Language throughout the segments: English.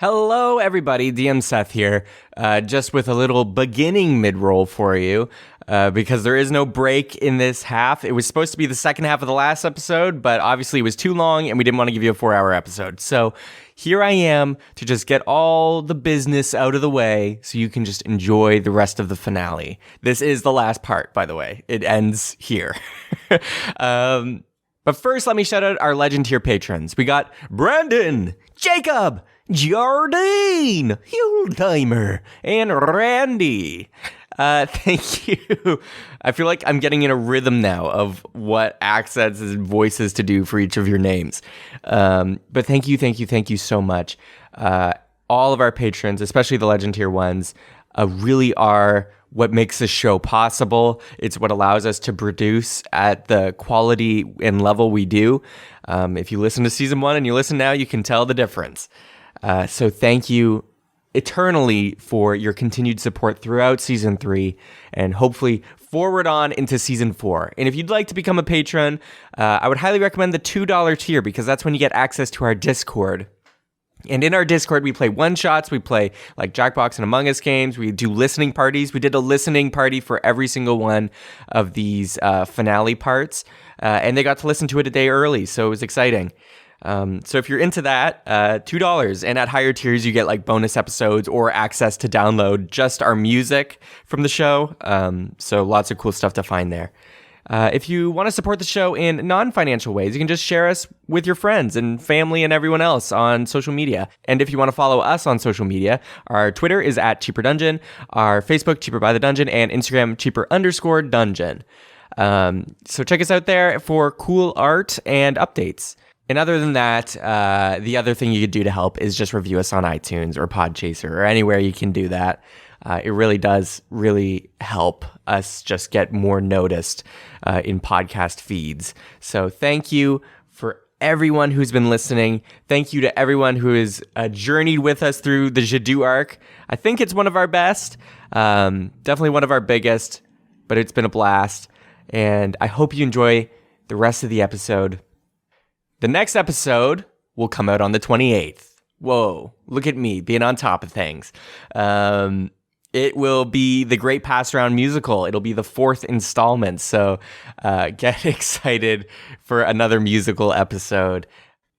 Hello, everybody. DM Seth here, just with a little beginning mid-roll for you, because there is no break in this half. It was supposed to be the second half of the last episode, but obviously it was too long, and we didn't want to give you a 4-hour episode. So here I am to just get all the business out of the way so you can just enjoy the rest of the finale. This is the last part, by the way. It ends here. But first, let me shout out our legend tier patrons. We got Brandon, Jacob, Jardine, Hultimer, and Randy. Thank you. I feel like I'm getting in a rhythm now of what accents and voices to do for each of your names. But thank you so much. All of our patrons, especially the legend tier ones, really are what makes this show possible. It's what allows us to produce at the quality and level we do. If you listen to season 1 and you listen now, you can tell the difference. So thank you eternally for your continued support throughout season 3 and hopefully forward on into season 4. And if you'd like to become a patron, I would highly recommend the $2 tier because that's when you get access to our Discord. And in our Discord, we play one-shots, we play like Jackbox and Among Us games, we do listening parties. We did a listening party for every single one of these finale parts, and they got to listen to it a day early, so it was exciting. So if you're into that, $2, and at higher tiers, you get like bonus episodes or access to download just our music from the show, so lots of cool stuff to find there. If you want to support the show in non-financial ways, you can just share us with your friends and family and everyone else on social media. And if you want to follow us on social media, our Twitter is @CheaperDungeon, our Facebook, Cheaper by the Dungeon, and Instagram, Cheaper_Dungeon. So check us out there for cool art and updates. And other than that, the other thing you could do to help is just review us on iTunes or Podchaser or anywhere you can do that. It really does help us just get more noticed in podcast feeds. So thank you for everyone who's been listening. Thank you to everyone who has journeyed with us through the Jadu arc. I think it's one of our best, definitely one of our biggest, but it's been a blast. And I hope you enjoy the rest of the episode. The next episode will come out on the 28th. Whoa, look at me being on top of things. It will be the Great Pass Around musical. It'll be the 4th installment. So get excited for another musical episode.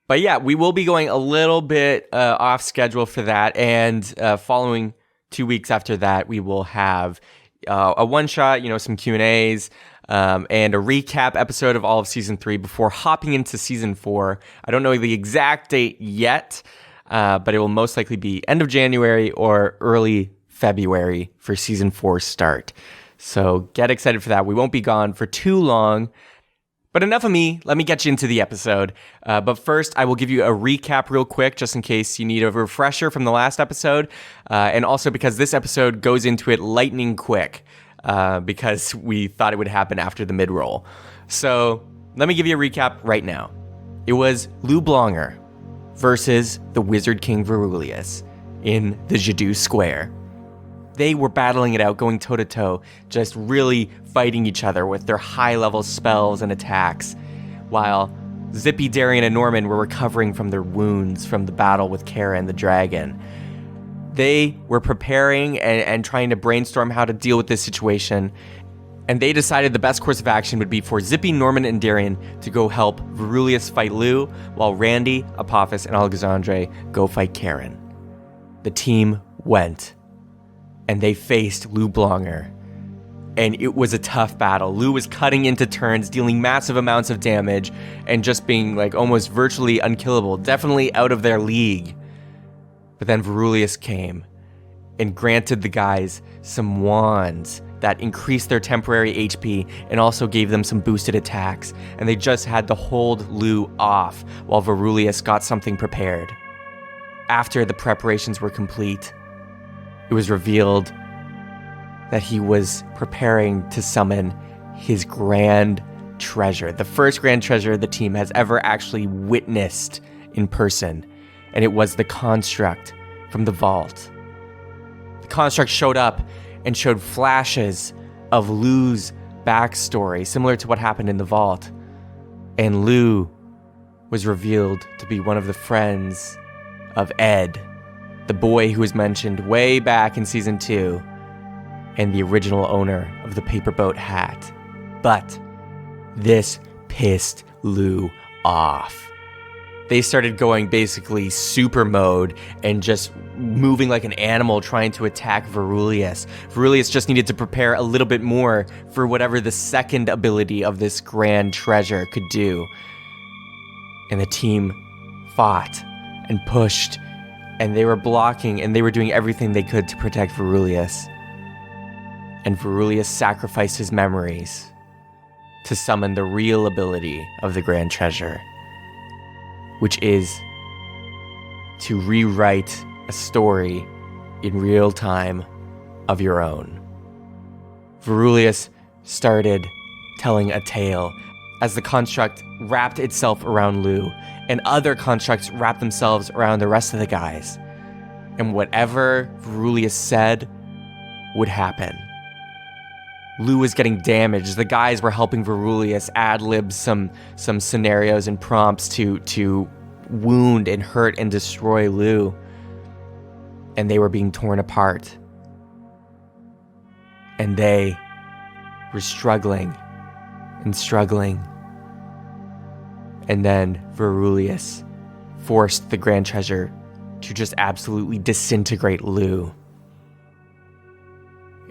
But yeah, we will be going a little bit off schedule for that. And following 2 weeks after that, we will have a one-shot, some Q&As, and a recap episode of all of season 3 before hopping into season 4. I don't know the exact date yet, but it will most likely be end of January or early February for season 4 start. So get excited for that. We won't be gone for too long. But enough of me. Let me get you into the episode. But first, I will give you a recap real quick, just in case you need a refresher from the last episode. And also because this episode goes into it lightning quick, because we thought it would happen after the mid-roll. So let me give you a recap right now. It was Lou Blonger versus the Wizard King Verulius in the Jadu Square. They were battling it out, going toe-to-toe, just really fighting each other with their high-level spells and attacks, while Zippy, Darian, and Norman were recovering from their wounds from the battle with Kara the dragon. They were preparing and trying to brainstorm how to deal with this situation, and they decided the best course of action would be for Zippy, Norman, and Darian to go help Verulius fight Lou, while Randy, Apophis, and Alexandre go fight Karen. The team went, and they faced Lou Blonger. And it was a tough battle. Lou was cutting into turns, dealing massive amounts of damage, and just being like almost virtually unkillable, definitely out of their league. But then Verulius came and granted the guys some wands that increased their temporary HP and also gave them some boosted attacks. And they just had to hold Lou off while Verulius got something prepared. After the preparations were complete, it was revealed that he was preparing to summon his grand treasure, the first grand treasure the team has ever actually witnessed in person, and it was the construct from the vault. The construct showed up and showed flashes of Lou's backstory, similar to what happened in the vault, and Lou was revealed to be one of the friends of Ed, the boy who was mentioned way back in season 2, and the original owner of the paper boat hat. But this pissed Lou off. They started going basically super mode and just moving like an animal trying to attack Verulius. Verulius just needed to prepare a little bit more for whatever the second ability of this grand treasure could do. And the team fought and pushed, and they were blocking, and they were doing everything they could to protect Verulius. And Verulius sacrificed his memories to summon the real ability of the grand treasure, which is to rewrite a story in real time of your own. Verulius started telling a tale as the construct wrapped itself around Lou, and other constructs wrapped themselves around the rest of the guys. And whatever Verulius said would happen. Lou was getting damaged. The guys were helping Verulius ad-lib some scenarios and prompts to wound and hurt and destroy Lou. And they were being torn apart. And they were struggling and struggling. And then Verulius forced the grand treasure to just absolutely disintegrate Lou.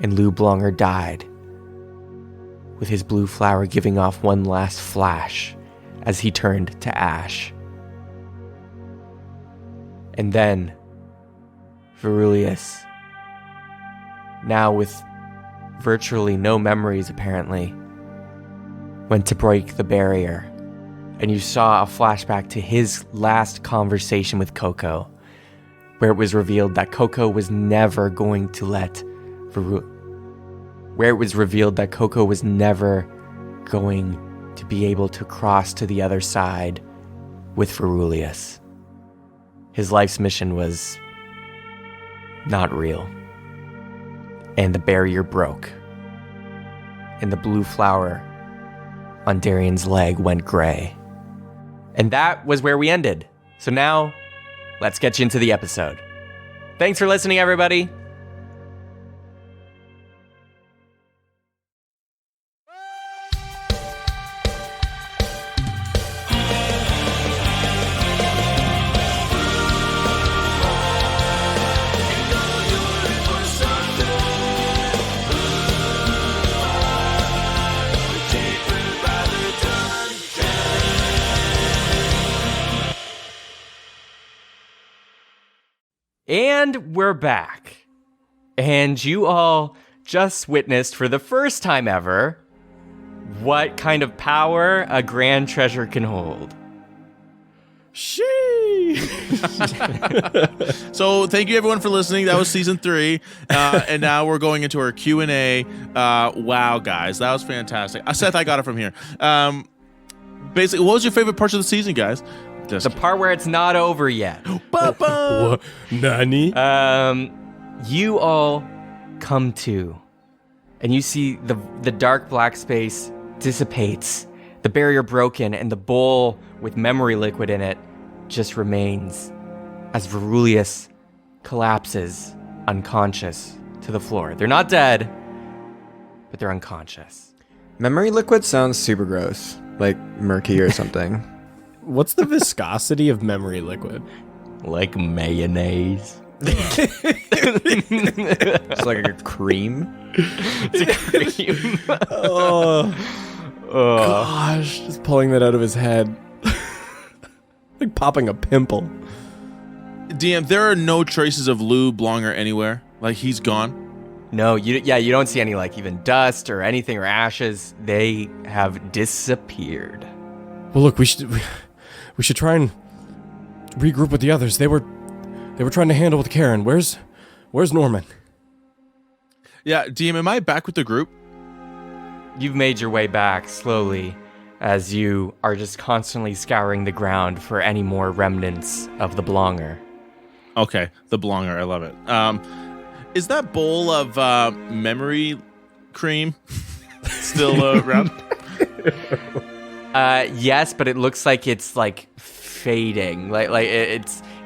And Lou Blonger died, with his blue flower giving off one last flash as he turned to ash. And then Verulius, now with virtually no memories apparently, went to break the barrier. And you saw a flashback to his last conversation with Coco, where it was revealed that Coco was never going to let Coco was never going to be able to cross to the other side with Verulius. His life's mission was not real. And the barrier broke. And the blue flower on Darian's leg went gray. And that was where we ended. So now, let's get you into the episode. Thanks for listening, everybody. And we're back. And you all just witnessed for the first time ever what kind of power a grand treasure can hold. So thank you everyone for listening. That was season 3. And now we're going into our Q&A. Wow, guys, that was fantastic. Seth, I got it from here. Basically, what was your favorite parts of the season, guys? The part where it's not over yet. Nani? You all come to, and you see the dark black space dissipates, the barrier broken, and the bowl with memory liquid in it just remains as Verulius collapses unconscious to the floor. They're not dead, but they're unconscious. Memory liquid sounds super gross, like murky or something. What's the viscosity of memory liquid? Like mayonnaise. It's like a cream. It's a cream. Oh, gosh. Just pulling that out of his head. Like popping a pimple. DM, there are no traces of Lou Blonger anywhere. Like, he's gone. No, you don't see any like even dust or anything or ashes. They have disappeared. Well, look, we should try and regroup with the others. They were trying to handle with Karen. Where's Norman? Yeah, DM, am I back with the group? You've made your way back slowly as you are just constantly scouring the ground for any more remnants of the Blonger. Okay, the Blonger, I love it. Is that bowl of memory cream still around? Yes, but it looks like it's like fading. Like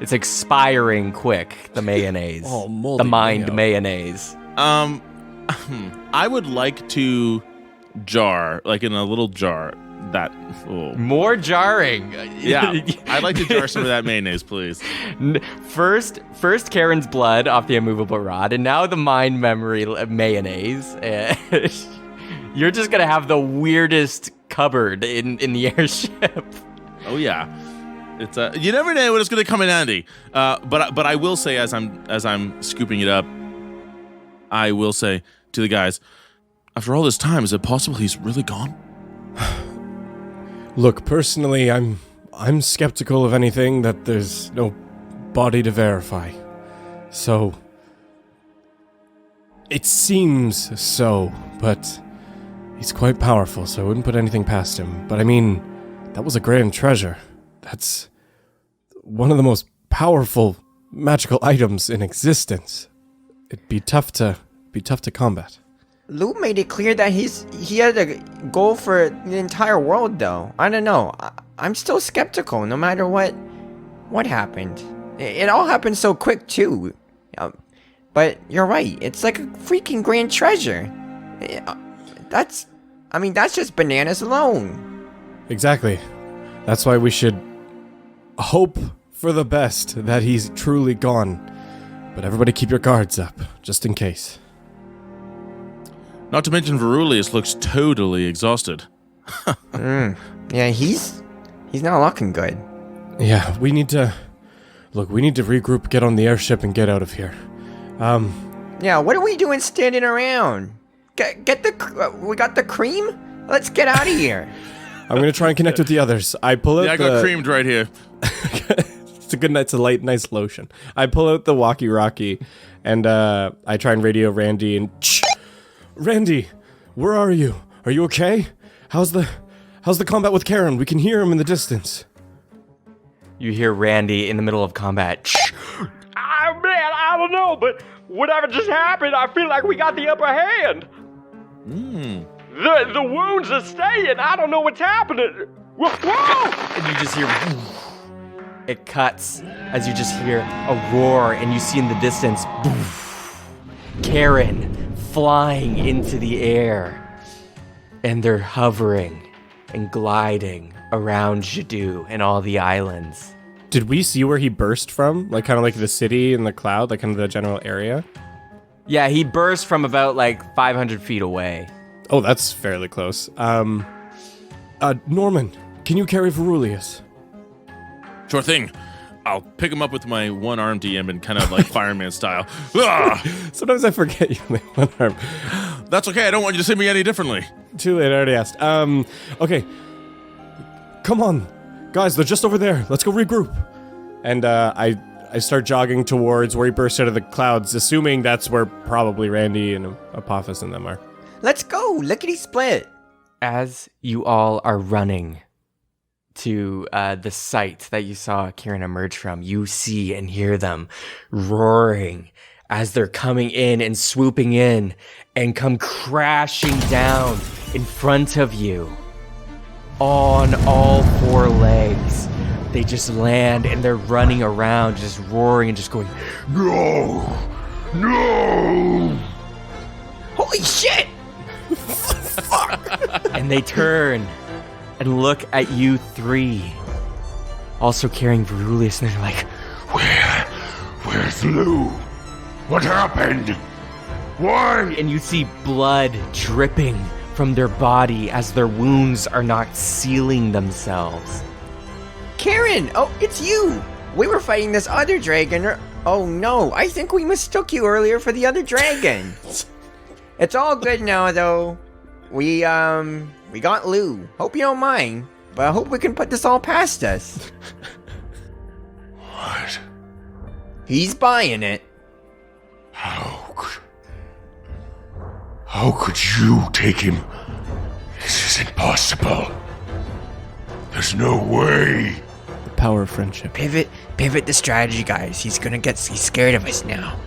It's expiring quick, the mayonnaise. Oh, moldy the mind mayo. mayonnaise. I would like to jar, like in a little jar, that. Oh. More jarring. Yeah, I'd like to jar some of that mayonnaise, please. First Karen's blood off the immovable rod, and now the mind memory mayonnaise. You're just gonna have the weirdest cupboard in the airship. Oh yeah, it's you never know when it's gonna come in handy. But I will say, as I'm scooping it up, I will say to the guys, after all this time, is it possible he's really gone? Look, personally, I'm skeptical of anything that there's no body to verify. So it seems so, but he's quite powerful, so I wouldn't put anything past him. But I mean, that was a grand treasure. That's one of the most powerful magical items in existence. It'd be tough to combat. Lou made it clear that he had a goal for the entire world, though. I don't know. I'm still skeptical, no matter what happened. It all happened so quick, too. But you're right. It's like a freaking grand treasure. That's just bananas alone. Exactly. That's why we should hope for the best that he's truly gone. But everybody keep your guards up, just in case. Not to mention Verulius looks totally exhausted. Yeah, he's not looking good. Yeah, we need to regroup, get on the airship, and get out of here. Yeah, what are we doing standing around? We got the cream? Let's get out of here. I'm gonna try and connect with the others. I pull out Yeah, I got creamed right here. It's a nice lotion. I pull out the walkie-talkie, and I try and radio Randy and Randy, where are you? Are you okay? How's the combat with Karen? We can hear him in the distance. You hear Randy in the middle of combat. Man, I don't know, but whatever just happened, I feel like we got the upper hand. The wounds are staying. I don't know what's happening. Whoa! And you just hear. It cuts as you just hear a roar, and you see in the distance Karen flying into the air. And they're hovering and gliding around Jadu and all the islands. Did we see where he burst from? Like kind of like the city and the cloud, like kind of the general area? Yeah, he burst from about like 500 feet away. Oh, that's fairly close. Norman, can you carry Verulius? Sure thing. I'll pick him up with my one arm DM and kind of like fireman style. Ah! Sometimes I forget you only have one arm. That's okay. I don't want you to see me any differently. Too late, I already asked. Okay. Come on. Guys, they're just over there. Let's go regroup. And I start jogging towards where he burst out of the clouds, assuming that's where probably Randy and Apophis and them are. Let's go. Lickety split. As you all are running to the site that you saw Kieran emerge from, you see and hear them roaring as they're coming in and swooping in and come crashing down in front of you on all four legs. They just land and they're running around, just roaring and just going, "No! No!" Holy shit! And they turn and look at you three, also carrying Verulius, and they're like, Where's Lou? What happened? Why? and you see blood dripping from their body as their wounds are not sealing themselves. Karen! Oh, it's you! We were fighting this other dragon. Oh no, I think we mistook you earlier for the other dragon. It's all good now, though. We got Lou. Hope you don't mind, but I hope we can put this all past us. What? He's buying it. How could you take him? This is impossible. There's no way. The power of friendship. Pivot the strategy, guys. He's scared of us now.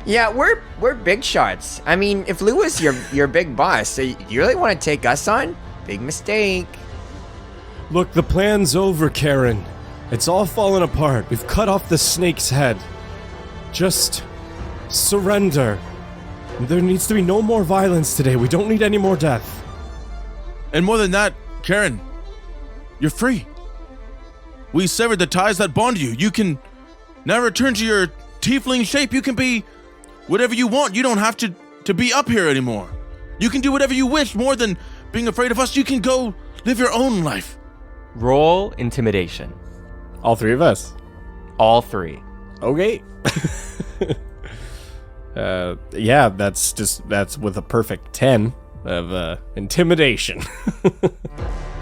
Yeah, we're big shots. I mean, if Lou is your big boss, so you really want to take us on? Big mistake. Look, the plan's over, Karen. It's all fallen apart. We've cut off the snake's head. Just surrender. There needs to be no more violence today. We don't need any more death. And more than that, Karen, you're free. We severed the ties that bond you. You can now return to your tiefling shape. You can be whatever you want. You don't have to be up here anymore. You can do whatever you wish more than being afraid of us. You can go live your own life. Roll intimidation. All three of us. All three. Okay. Yeah, that's with a perfect 10 of intimidation.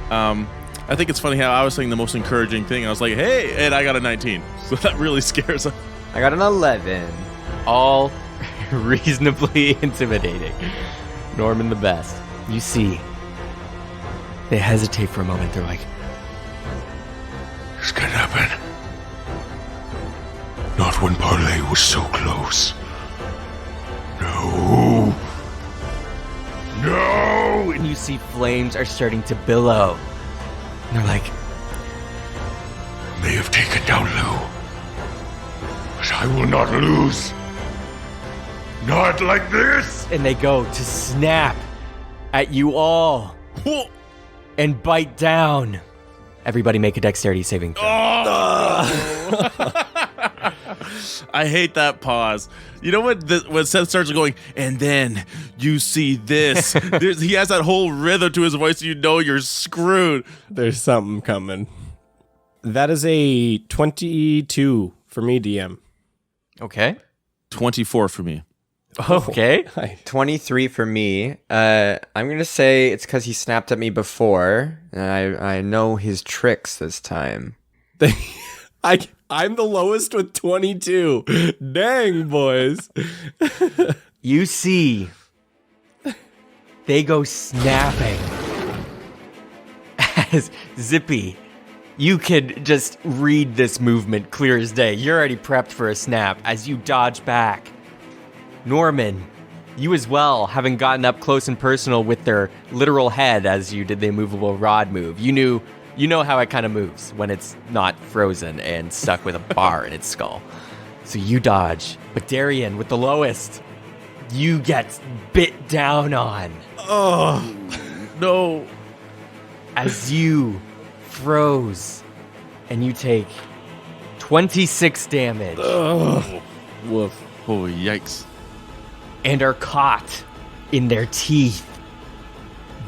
I think it's funny how I was saying the most encouraging thing. I was like, hey, and I got a 19. So that really scares us. I got an 11. All reasonably intimidating. Norman the best. You see, they hesitate for a moment. They're like, This can't happen. Not when Parlay was so close. No. No! and you see flames are starting to billow. And they're like, May have taken down Lou, but I will not lose. Not like this! and they go to snap at you all and bite down. Everybody make a dexterity saving throw. I hate that pause. You know what? When Seth starts going, and then you see this. He has that whole rhythm to his voice. So you know you're screwed. There's something coming. That is a 22 for me, DM. Okay. 24 for me. Okay. 23 for me. I'm gonna say it's because he snapped at me before, and I know his tricks this time. I'm the lowest with 22. Dang, boys. You see, they go snapping. As Zippy, you could just read this movement clear as day. You're already prepped for a snap as you dodge back. Norman, you as well, having gotten up close and personal with their literal head as you did the immovable rod move. You know how it kind of moves when it's not frozen and stuck with a bar in its skull. So you dodge. But Darian, with the lowest, you get bit down on. Oh, no. As you froze and you take 26 damage Woof. Oh, yikes. and are caught in their teeth.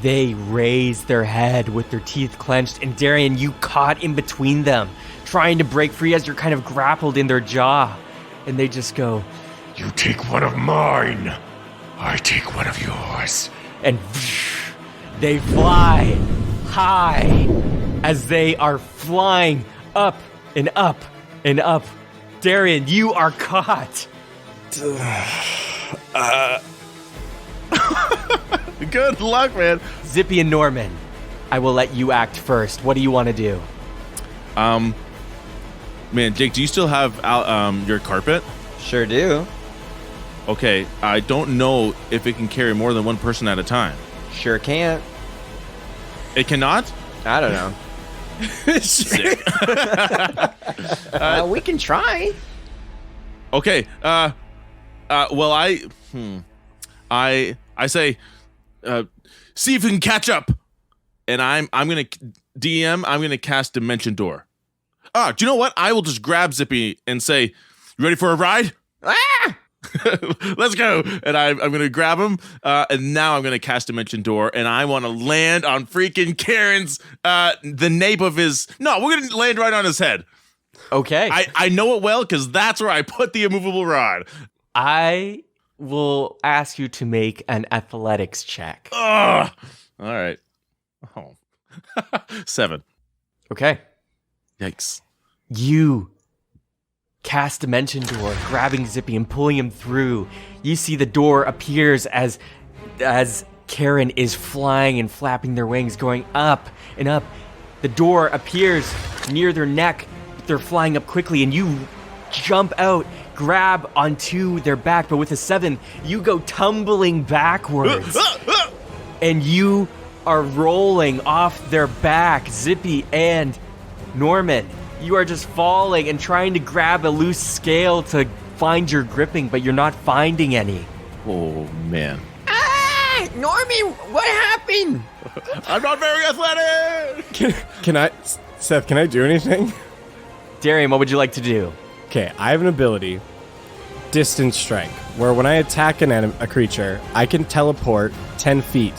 They raise their head with their teeth clenched, and Darian, you caught in between them, trying to break free as you're kind of grappled in their jaw. And they just go, You take one of mine, I take one of yours. and they fly high as they are flying up and up and up. Darian, you are caught. Good luck, man. Zippy and Norman, I will let you act first. What do you want to do? Man, Jake, do you still have your carpet? Sure do. Okay, I don't know if it can carry more than one person at a time. Sure can't. It cannot? I don't know. Sick. We can try. Okay, well, I say, see if you can catch up. And I'm gonna I'm gonna cast Dimension Door. Do you know what? I will just grab Zippy and say, you ready for a ride? Ah! Let's go. And I'm gonna grab him, and now I'm gonna cast Dimension Door, and I want to land on freaking Karen's, the nape of his. No, we're gonna land right on his head. Okay. I know it well because that's where I put the immovable rod. I will ask you to make an athletics check. Ugh. All right. Oh. 7. Okay. Yikes. You cast Dimension Door, grabbing Zippy and pulling him through. You see the door appears as Karen is flying and flapping their wings, going up and up. The door appears near their neck. They're flying up quickly, and you jump out, grab onto their back, but with a 7, you go tumbling backwards. And you are rolling off their back, Zippy and Norman. You are just falling and trying to grab a loose scale to find your gripping, but you're not finding any. Oh, man. Ah, Norman, what happened? I'm not very athletic! Can I, Seth, can I do anything? Darian, what would you like to do? Okay, I have an ability, Distance Strike, where when I attack a creature, I can teleport 10 feet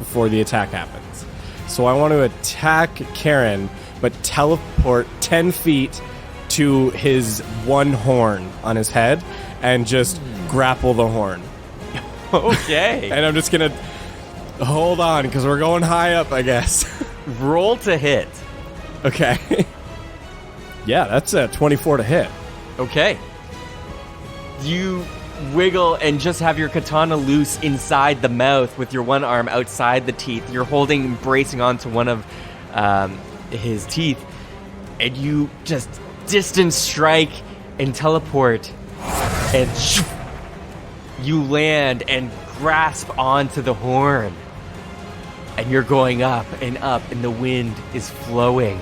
before the attack happens. So I want to attack Karen, but teleport 10 feet to his one horn on his head and just grapple the horn. Okay. And I'm just going to hold on because we're going high up, I guess. Roll to hit. Okay. Yeah, that's a 24 to hit. Okay. You wiggle and just have your katana loose inside the mouth with your one arm outside the teeth. You're holding, bracing onto one of his teeth, and you just distance strike and teleport, and you land and grasp onto the horn. And you're going up, and the wind is flowing.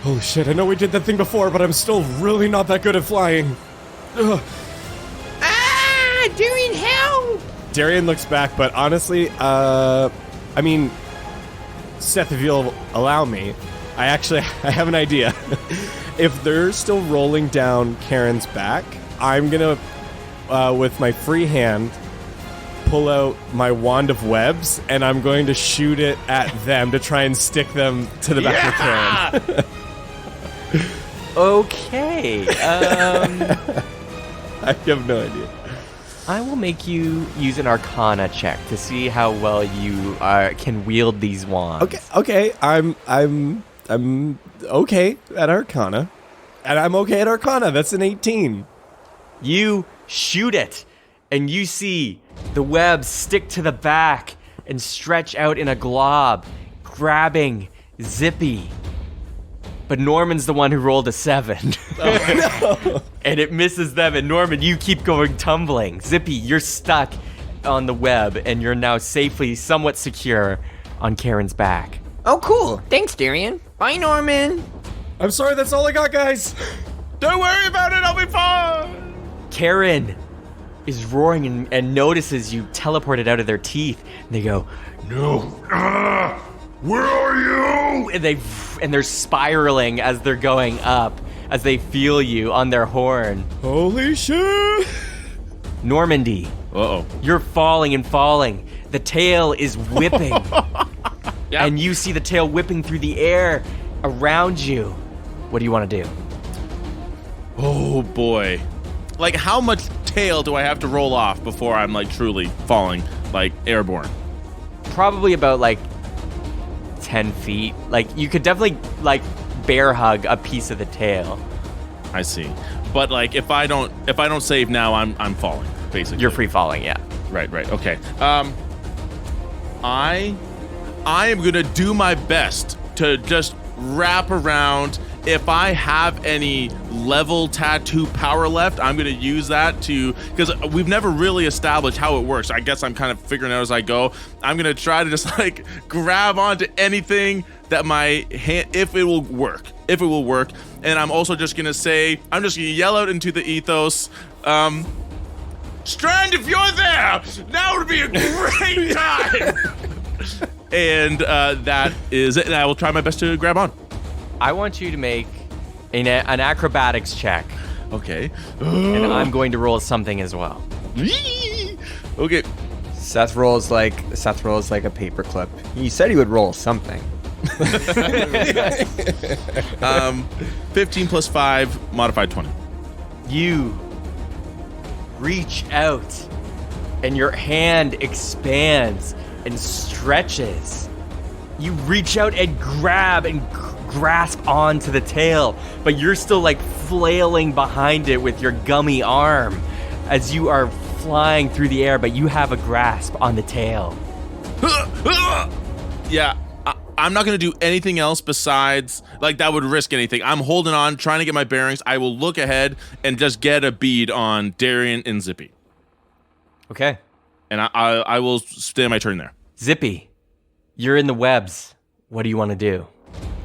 Holy shit, I know we did that thing before, but I'm still really not that good at flying. Ugh. Ah, Darian, help! Darian looks back, but honestly, I mean, Seth, if you'll allow me, I have an idea. If they're still rolling down Karen's back, I'm gonna, with my free hand, pull out my wand of webs, and I'm going to shoot it at them to try and stick them to the back of Karen. Okay. I have no idea. I will make you use an Arcana check to see how well you can wield these wands. Okay. I'm okay at Arcana, and I'm okay at Arcana. That's an 18. You shoot it, and you see the webs stick to the back and stretch out in a glob, grabbing Zippy. But Norman's the one who rolled a 7. Oh, no. And it misses them, and Norman, you keep going tumbling. Zippy, you're stuck on the web, and you're now safely, somewhat secure on Karen's back. Oh, cool. Thanks, Darian. Bye, Norman. I'm sorry, that's all I got, guys. Don't worry about it, I'll be fine! Karen is roaring and notices you teleported out of their teeth. And they go, No. Where are you? and they're spiraling as they're going up, as they feel you on their horn. Holy shit! Normandy, Uh-oh. you're falling and falling. The tail is whipping. Yeah. And you see the tail whipping through the air around you. What do you want to do? Oh, boy. Like, how much tail do I have to roll off before I'm, like, truly falling, like, airborne? Probably about, 10 feet. You could definitely, bear hug a piece of the tail. I see. But, if I don't save now, I'm falling, basically. You're free falling, yeah. Right, okay. I am gonna do my best to just wrap around. If I have any level tattoo power left, I'm gonna use that because we've never really established how it works. I guess I'm kind of figuring out as I go. I'm gonna try to just grab onto anything that my hand, if it will work. And I'm also just gonna yell out into the ethos, Strand, if you're there, now would be a great time. And that is it. And I will try my best to grab on. I want you to make an acrobatics check, Okay. and I'm going to roll something as well. Okay. Seth rolls like a paperclip. He said he would roll something. 15 plus 5, modified 20. You reach out, and your hand expands and stretches. You reach out and grab and grasp onto the tail, but you're still flailing behind it with your gummy arm as you are flying through the air, but you have a grasp on the tail. Yeah, I'm not going to do anything else besides, that would risk anything. I'm holding on, trying to get my bearings. I will look ahead and just get a bead on Darian and Zippy. Okay. And I will stay my turn there. Zippy, you're in the webs. What do you want to do?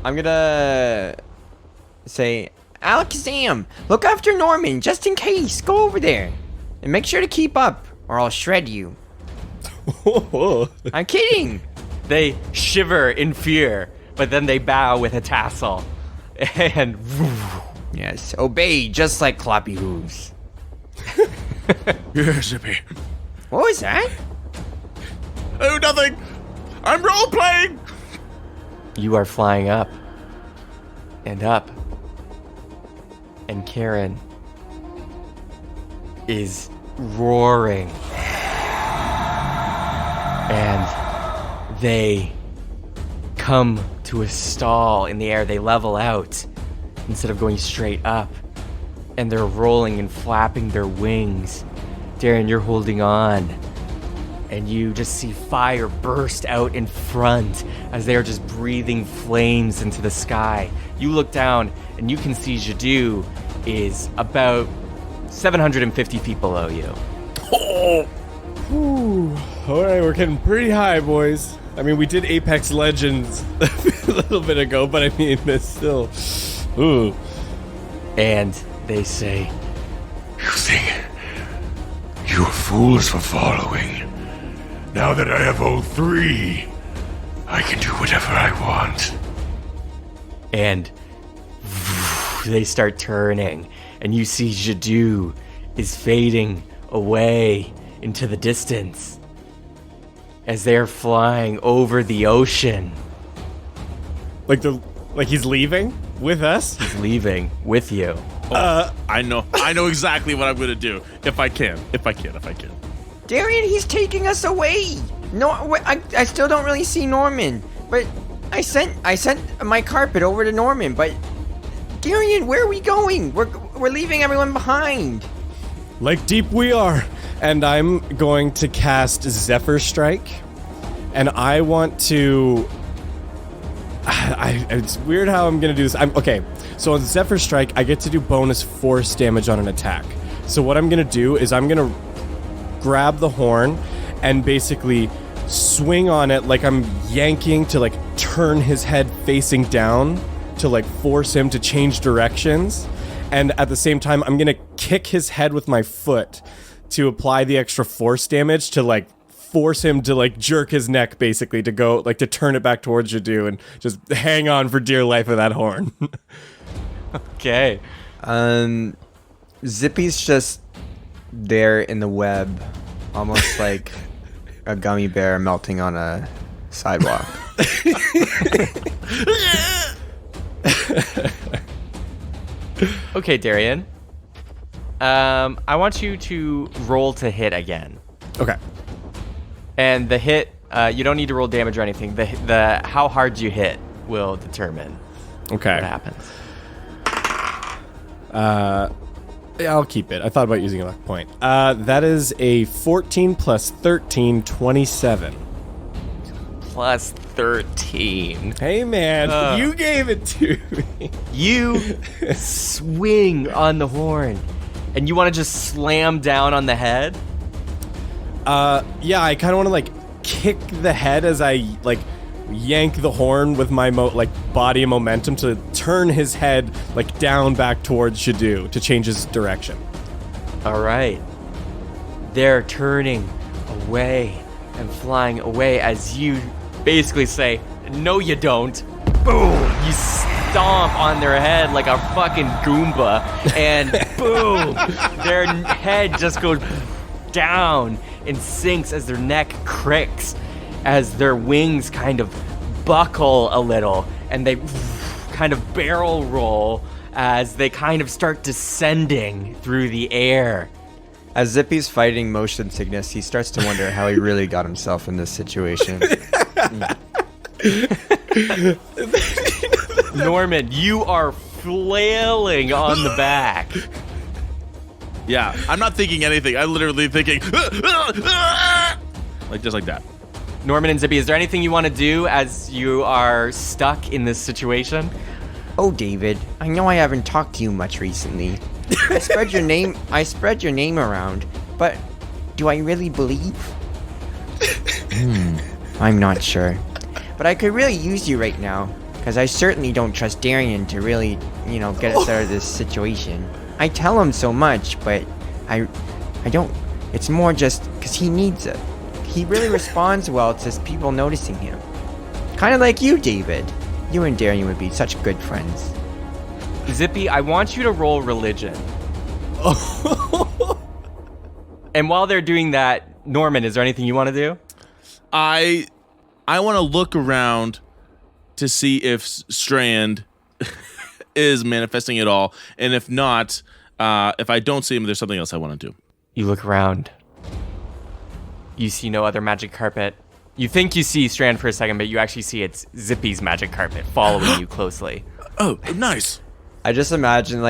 I'm gonna say Alakazam, look after Norman, just in case. Go over there. And make sure to keep up, or I'll shred you. I'm kidding. They shiver in fear, but then they bow with a tassel. And Yes, obey just like Kloppy Hooves. Yes, Zippy. What was that? Oh, nothing. I'm role playing. you are flying up and up. And Karen is roaring. And they come to a stall in the air. They level out instead of going straight up. And they're rolling and flapping their wings. Darren, you're holding on. And you just see fire burst out in front as they are just breathing flames into the sky. You look down and you can see Jadu is about 750 feet below you. All right, we're getting pretty high, boys. I mean, we did Apex Legends a little bit ago, but I mean, it's still... Ooh. And they say, You think you are fools for following? Now that I have all three, I can do whatever I want. and they start turning, and you see Jadu is fading away into the distance as they're flying over the ocean. Like he's leaving with us? He's leaving with you. I know exactly what I'm gonna do if I can. Darian, he's taking us away. No, I still don't really see Norman, but I sent my carpet over to Norman. But Darian, where are we going? We're leaving everyone behind. Like deep we are. And I'm going to cast Zephyr Strike. And I want to... it's weird how I'm going to do this. Okay, so on Zephyr Strike, I get to do bonus force damage on an attack. So what I'm going to do is I'm going to grab the horn and basically swing on it like I'm yanking to like turn his head facing down to like force him to change directions. And at the same time, I'm going to kick his head with my foot to apply the extra force damage to like force him to like jerk his neck basically to go like to turn it back towards Jadu and just hang on for dear life of that horn. Okay. Zippy's just there in the web, almost like a gummy bear melting on a sidewalk. Okay, Darian. I want you to roll to hit again. Okay. And the hit, you don't need to roll damage or anything. The how hard you hit will determine Okay. what happens. Yeah, I'll keep it. I thought about using a luck point. That is a 14 plus 13, 27. Plus 13. Hey, man, you gave it to me. You swing on the horn, and you want to just slam down on the head? Yeah, I kind of want to like kick the head as I like yank the horn with my body and momentum to turn his head like down back towards Jadu to change his direction. All right. They're turning away and flying away as you basically say, no you don't. Boom! You stomp on their head like a fucking Goomba, and boom! Their head just goes down and sinks as their neck cricks, as their wings kind of buckle a little, and they kind of barrel roll as they kind of start descending through the air. As Zippy's fighting motion sickness, he starts to wonder how he really got himself in this situation. Norman, you are flailing on the back. Yeah, I'm not thinking anything. I'm literally thinking like just like that. Norman and Zippy, is there anything you want to do as you are stuck in this situation? Oh, David, I know I haven't talked to you much recently. I spread your name around, but do I really believe? I'm not sure. But I could really use you right now, Because I certainly don't trust Darian to really, get us out of this situation. I tell him so much, but I don't. It's more just because he needs it. He really responds well to people noticing him. Kind of like you, David. You and Darian would be such good friends. Zippy, I want you to roll religion. And while they're doing that, Norman, is there anything you want to do? I want to look around to see if Strand is manifesting at all, and if not, if I don't see him, there's something else I want to do. You look around. You see no other magic carpet. You think you see Strand for a second, but you actually see it's Zippy's magic carpet following you closely. Oh, nice. I just imagine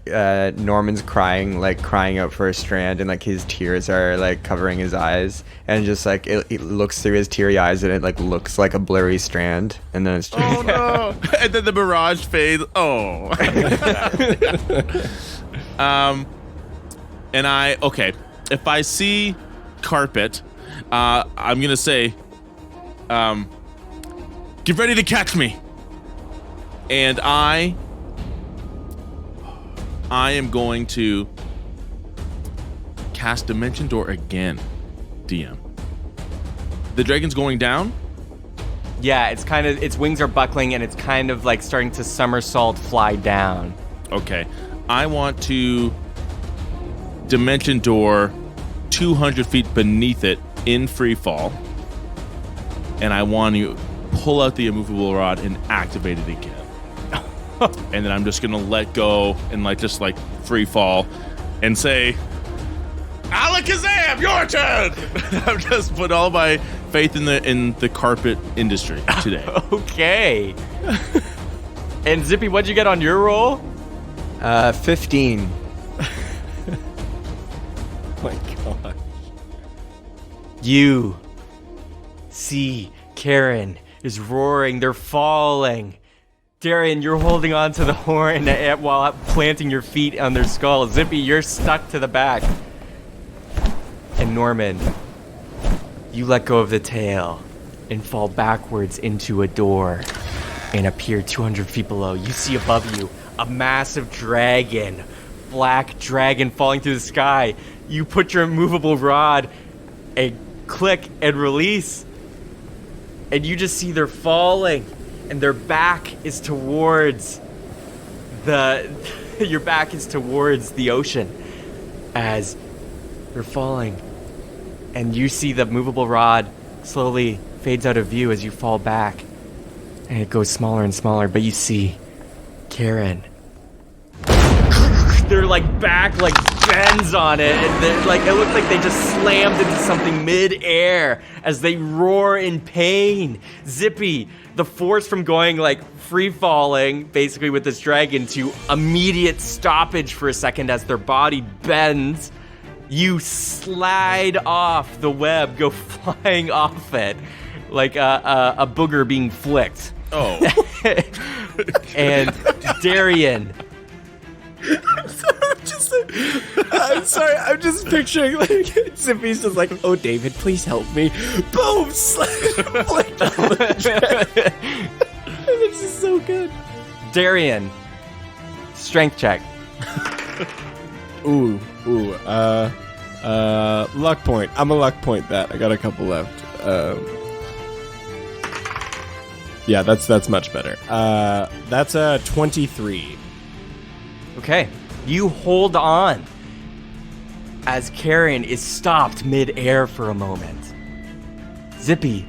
Norman's crying out for a Strand, and his tears are covering his eyes, and just it looks through his teary eyes, and it looks like a blurry Strand, and then it's just Oh no! And then the mirage fades. Oh. And if I see carpet, I'm gonna say, get ready to catch me. And I am going to cast Dimension Door again, DM. The dragon's going down? Yeah, its wings are buckling and it's kind of starting to somersault fly down. Okay. I want to Dimension Door 200 feet beneath it in free fall. And I want to pull out the immovable rod and activate it again. And then I'm just gonna let go and just free fall and say, Alakazam, your turn! I've just put all my faith in the carpet industry today. Okay. And Zippy, what'd you get on your roll? 15. My God. You see Karen is roaring. They're falling. Darian, you're holding on to the horn while planting your feet on their skull. Zippy, you're stuck to the back. And Norman, you let go of the tail and fall backwards into a door and appear 200 feet below. You see above you a massive dragon, black dragon falling through the sky. You put your immovable rod and click and release, and you just see they're falling. And their back is towards your back is towards the ocean as they're falling. And you see the movable rod slowly fades out of view as you fall back. And it goes smaller and smaller, but you see Karen. Their back bends on it, and it looks like they just slammed into something mid-air as they roar in pain. Zippy, the force from going free falling basically with this dragon to immediate stoppage for a second as their body bends, you slide off the web, go flying off it like a booger being flicked. Oh. And Darian, I'm sorry, I'm just picturing Zippy's just oh David, please help me. Boom! It's just so good. Darian, strength check. Luck point. I'm a luck point that. I got a couple left. Yeah, that's much better. That's a 23. Okay, you hold on as Karen is stopped mid-air for a moment. Zippy,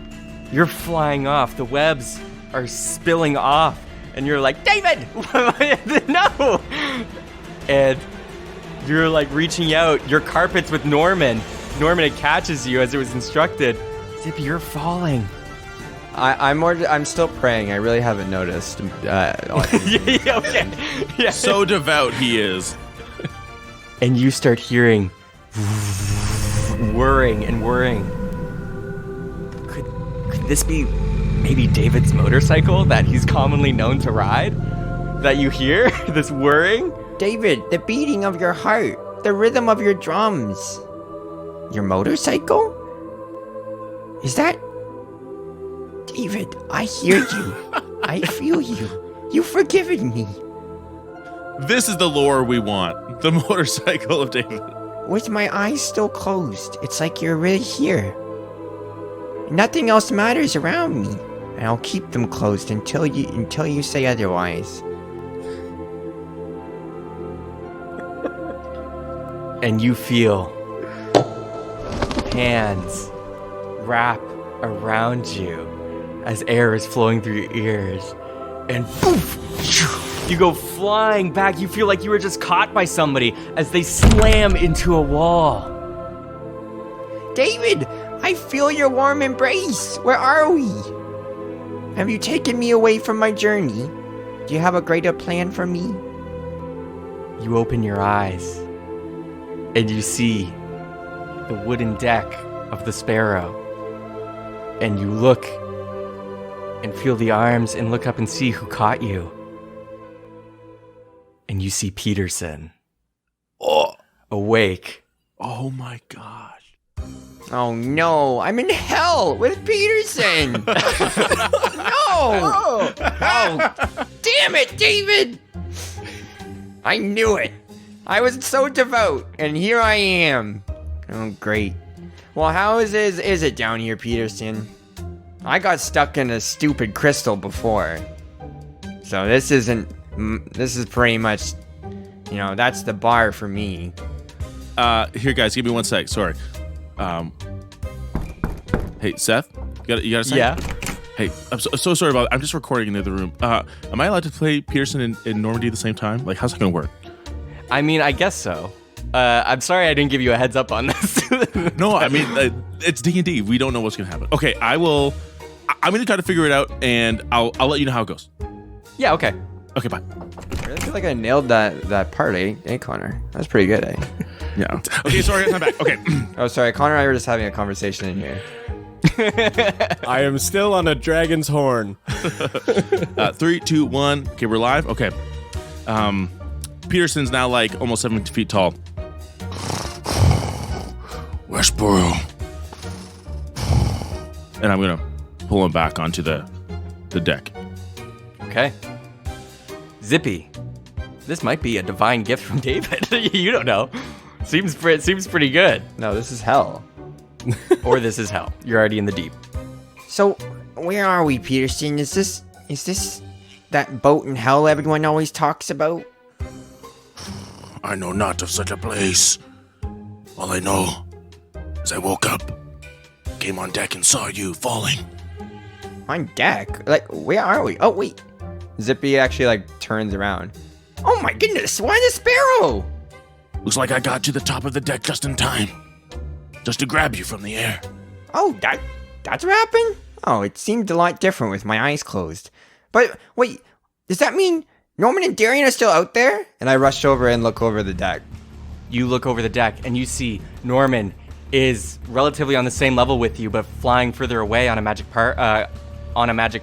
you're flying off. The webs are spilling off, and you're like, David, no! And you're reaching out. Your carpet's with Norman. Norman, it catches you as it was instructed. Zippy, you're falling. I'm still praying. I really haven't noticed. Yeah, okay. Yeah. So devout he is. And you start hearing whirring and whirring. Could this be maybe David's motorcycle that he's commonly known to ride? That you hear? This whirring? David, the beating of your heart, the rhythm of your drums. Your motorcycle? Is that... David, I hear you. I feel you. You've forgiven me. This is the lore we want. The motorcycle of David. With my eyes still closed, it's like you're really here. Nothing else matters around me, and I'll keep them closed until you say otherwise. And you feel hands wrap around you as air is flowing through your ears, and poof, you go flying back. You feel like you were just caught by somebody as they slam into a wall. David, I feel your warm embrace. Where are we? Have you taken me away from my journey? Do you have a greater plan for me? You open your eyes, and you see the wooden deck of the Sparrow. And you look and feel the arms and look up and see who caught you. And you see Peterson. Awake. Oh my gosh. Oh no, I'm in hell with Peterson! No! Oh, damn it, David! I knew it. I was so devout, and here I am. Oh, great. Well, how is it down here, Peterson? I got stuck in a stupid crystal before. So this is pretty much, that's the bar for me. Here, guys, give me 1 sec. Sorry. Hey, Seth, you got a second? Yeah. Hey, I'm so sorry about. I'm just recording in the other room. Am I allowed to play Peterson and Normandy at the same time? Like, how's that gonna work? I mean, I guess so. I'm sorry I didn't give you a heads up on this. No, I mean it's D&D. We don't know what's gonna happen. Okay, I'm gonna try to figure it out, and I'll let you know how it goes. Yeah, okay. Okay, bye. I really feel like I nailed that part, eh, Connor? That's pretty good, eh? Yeah. Okay, sorry, guys, I'm back. Okay. Oh, sorry, Connor and I were just having a conversation in here. I am still on a dragon's horn. 3, 2, 1. Okay, we're live. Okay. Peterson's now like almost 7 feet tall. Westboro. And I'm gonna pull him back onto the deck. Okay. Zippy. This might be a divine gift from David. You don't know. Seems pretty good. No, this is hell. Or this is hell. You're already in the deep. So, where are we, Peterson? Is this that boat in hell everyone always talks about? I know not of such a place. All I know is I woke up, came on deck and saw you falling. On deck? Like, where are we? Oh, wait. Zippy actually, turns around. Oh my goodness, why the Sparrow? Looks like I got to the top of the deck just in time. Just to grab you from the air. Oh, that's what happened? Oh, it seemed a lot different with my eyes closed. But, wait, does that mean Norman and Darian are still out there? And I rush over and look over the deck. You look over the deck and you see Norman is relatively on the same level with you, but flying further away on a magic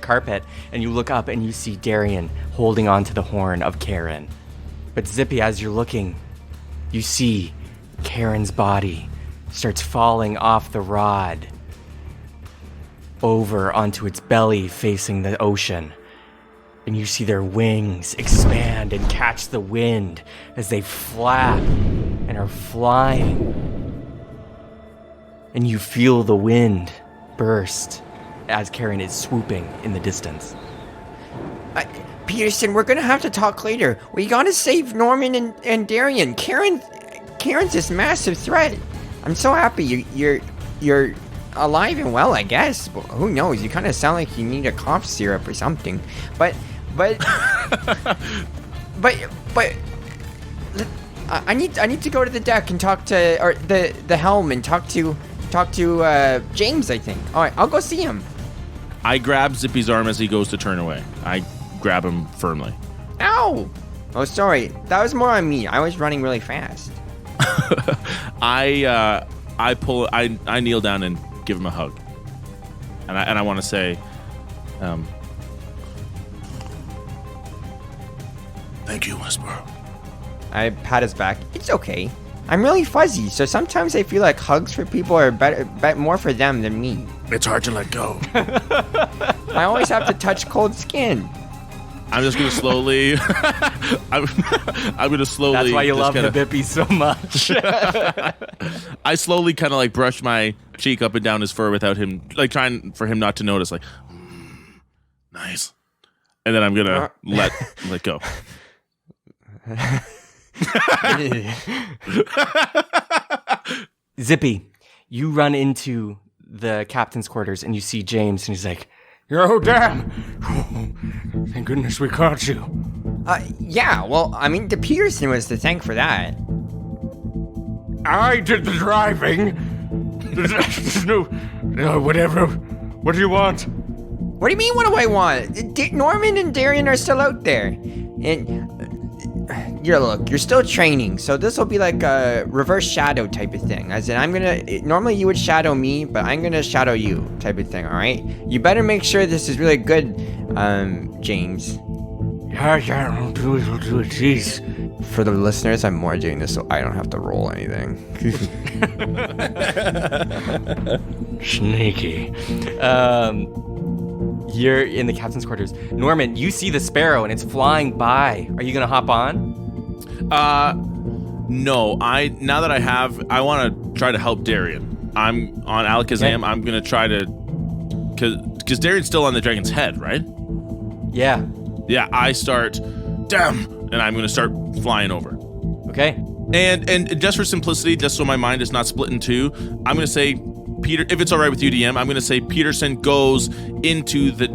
carpet. And you look up and you see Darian holding onto the horn of Karen. But Zippy, as you're looking, you see Karen's body starts falling off the rod over onto its belly facing the ocean. And you see their wings expand and catch the wind as they flap and are flying. And you feel the wind burst as Karen is swooping in the distance. Peterson, we're gonna have to talk later. We gotta save Norman and Darian. Karen's this massive threat. I'm so happy you're alive and well, I guess. But who knows? You kind of sound like you need a cough syrup or something. But I need to go to the deck and talk to the helm and talk to James, I think. All right, I'll go see him. I grab Zippy's arm as he goes to turn away. I grab him firmly. Ow! Oh, sorry. That was more on me. I was running really fast. I kneel down and give him a hug, and I want to say, Thank you, Westboro. I pat his back. It's okay. I'm really fuzzy, so sometimes I feel like hugs for people are more for them than me. It's hard to let go. I always have to touch cold skin. I'm just gonna slowly. I'm gonna slowly. That's why you just love kinda, the Bippy so much. I slowly kind of like brush my cheek up and down his fur without him, like trying for him not to notice. Like, nice. And then I'm gonna let go. Zippy, you run into the captain's quarters and you see James, and he's like, "Oh, damn! Thank goodness we caught you." Yeah, well, I mean, the Peterson was to thank for that. I did the driving. No, whatever. What do you want? What do you mean, what do I want? Norman and Darian are still out there. And, you're still training, so this will be like a reverse shadow type of thing. As in, normally you would shadow me, but I'm gonna shadow you type of thing, alright? You better make sure this is really good, James. Yeah, I'll do it, jeez. For the listeners, I'm more doing this so I don't have to roll anything. Sneaky. You're in the captain's quarters. Norman, you see the sparrow and it's flying by. Are you gonna hop on? No. Now that I want to try to help Darian. I'm on Alakazam. Okay. I'm gonna try to, because Darian's still on the dragon's head, right? Yeah. Yeah. I start, damn, and I'm gonna start flying over. Okay. And just for simplicity, just so my mind is not split in two, I'm gonna say Peter. If it's all right with you, DM, I'm gonna say Peterson goes into the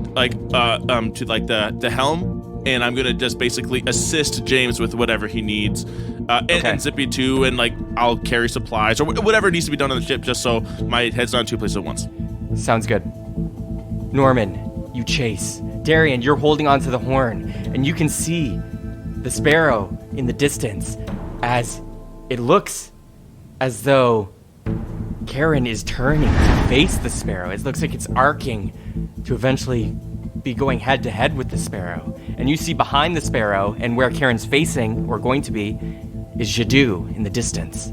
the helm, and I'm gonna just basically assist James with whatever he needs, and Zippy too, and like I'll carry supplies or whatever needs to be done on the ship, just so my head's not in two places at once. Sounds good. Norman, you chase. Darian, you're holding onto the horn, and you can see the sparrow in the distance as it looks as though Karen is turning to face the sparrow. It looks like it's arcing to eventually be going head to head with the sparrow. And you see behind the sparrow and where Karen's facing, or going to be, is Jadu in the distance.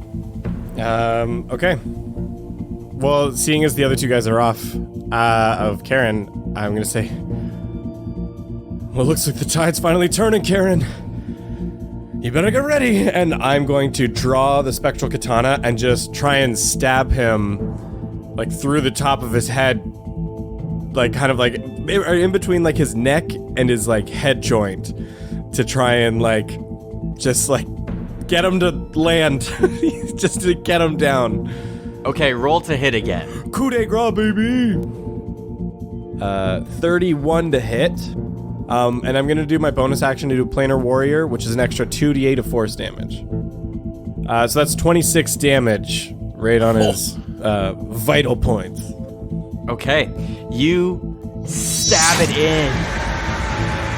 Okay. Well, seeing as the other two guys are off of Karen, I'm gonna say, well, looks like the tide's finally turning, Karen. You better get ready. And I'm going to draw the spectral katana and just try and stab him, like, through the top of his head, like, kind of like in between, like, his neck and his, like, head joint, to try and, like, just, like, get him to land, just to get him down. Okay, roll to hit again. Coup de grace, baby. 31 to hit. And I'm gonna do my bonus action to do Planar Warrior, which is an extra 2d8 of force damage. So that's 26 damage right on his vital points. Okay, you stab it in,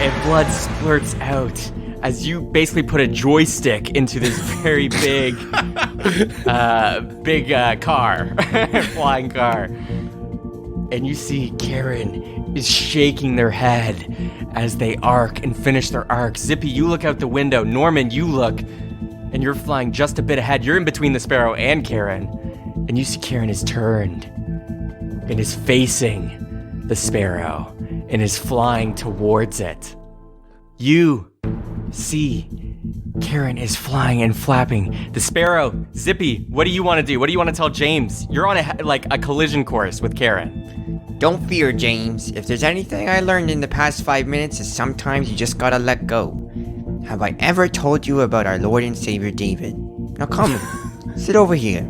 and blood splurts out as you basically put a joystick into this very big, car, flying car. And you see Karen is shaking their head as they arc and finish their arc. Zippy, you look out the window. Norman, you look, and you're flying just a bit ahead. You're in between the sparrow and Karen, and you see Karen is turned and is facing the sparrow and is flying towards it. You see Karen is flying and flapping. The sparrow, Zippy, what do you want to do? What do you want to tell James? You're on a collision course with Karen. Don't fear, James. If there's anything I learned in the past 5 minutes, is sometimes you just gotta let go. Have I ever told you about our Lord and Savior David? Now come, sit over here.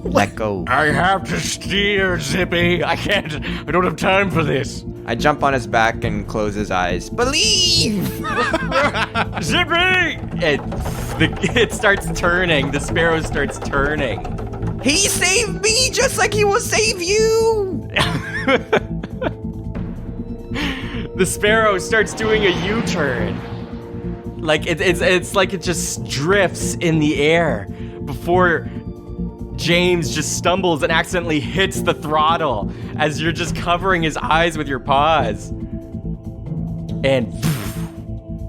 Let go. I have to steer, Zippy. I can't. I don't have time for this. I jump on his back and close his eyes. Believe! Zippy! It starts turning. The sparrow starts turning. He saved me just like he will save you! The sparrow starts doing a U-turn. Like it's like it just drifts in the air before James just stumbles and accidentally hits the throttle as you're just covering his eyes with your paws. And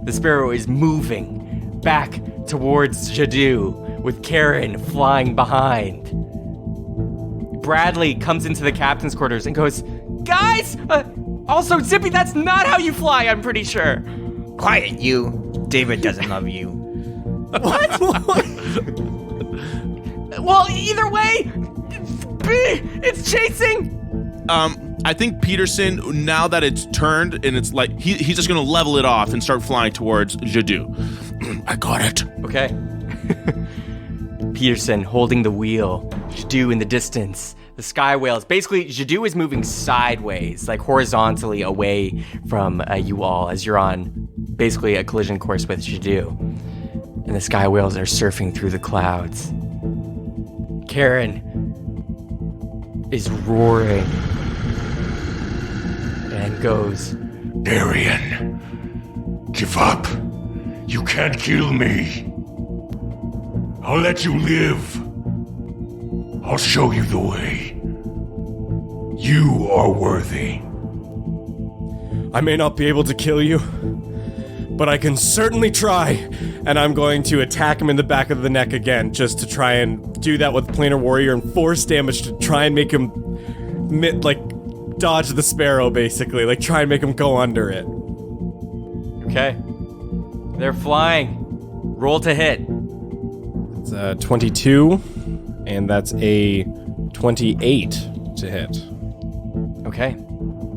the sparrow is moving back towards Jadu with Karen flying behind. Bradley comes into the captain's quarters and goes, "Guys! Also, Zippy, that's not how you fly, I'm pretty sure." Quiet, you. David doesn't love you. What? Well, either way, it's chasing. I think Peterson, now that it's turned and it's like he's just gonna level it off and start flying towards Jadu. I got it. Okay. Peterson holding the wheel, Jadu in the distance. The sky whales. Basically, Jadu is moving sideways, like horizontally away from you all as you're on basically a collision course with Jadu. And the sky whales are surfing through the clouds. Karen is roaring and goes, Darian, give up. You can't kill me. I'll let you live. I'll show you the way. You are worthy. I may not be able to kill you, but I can certainly try. And I'm going to attack him in the back of the neck again, just to try and do that with Planar Warrior and force damage to try and make him, dodge the sparrow, basically. Like, try and make him go under it. okay. They're flying. Roll to hit. It's 22, and that's a 28 to hit. Okay.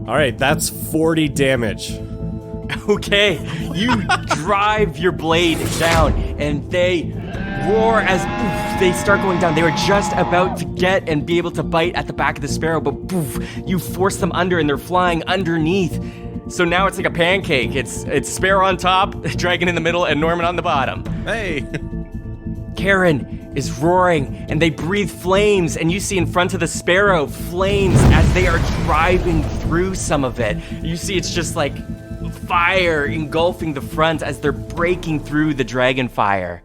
All right, that's 40 damage. Okay, you drive your blade down, and they roar as they start going down. They were just about to get and be able to bite at the back of the sparrow, but you force them under, and they're flying underneath. So now it's like a pancake. It's Sparrow on top, Dragon in the middle, and Norman on the bottom. Hey. Karen is roaring, and they breathe flames, and you see in front of the sparrow flames as they are driving through some of it. You see it's just like fire engulfing the front as they're breaking through the dragon fire.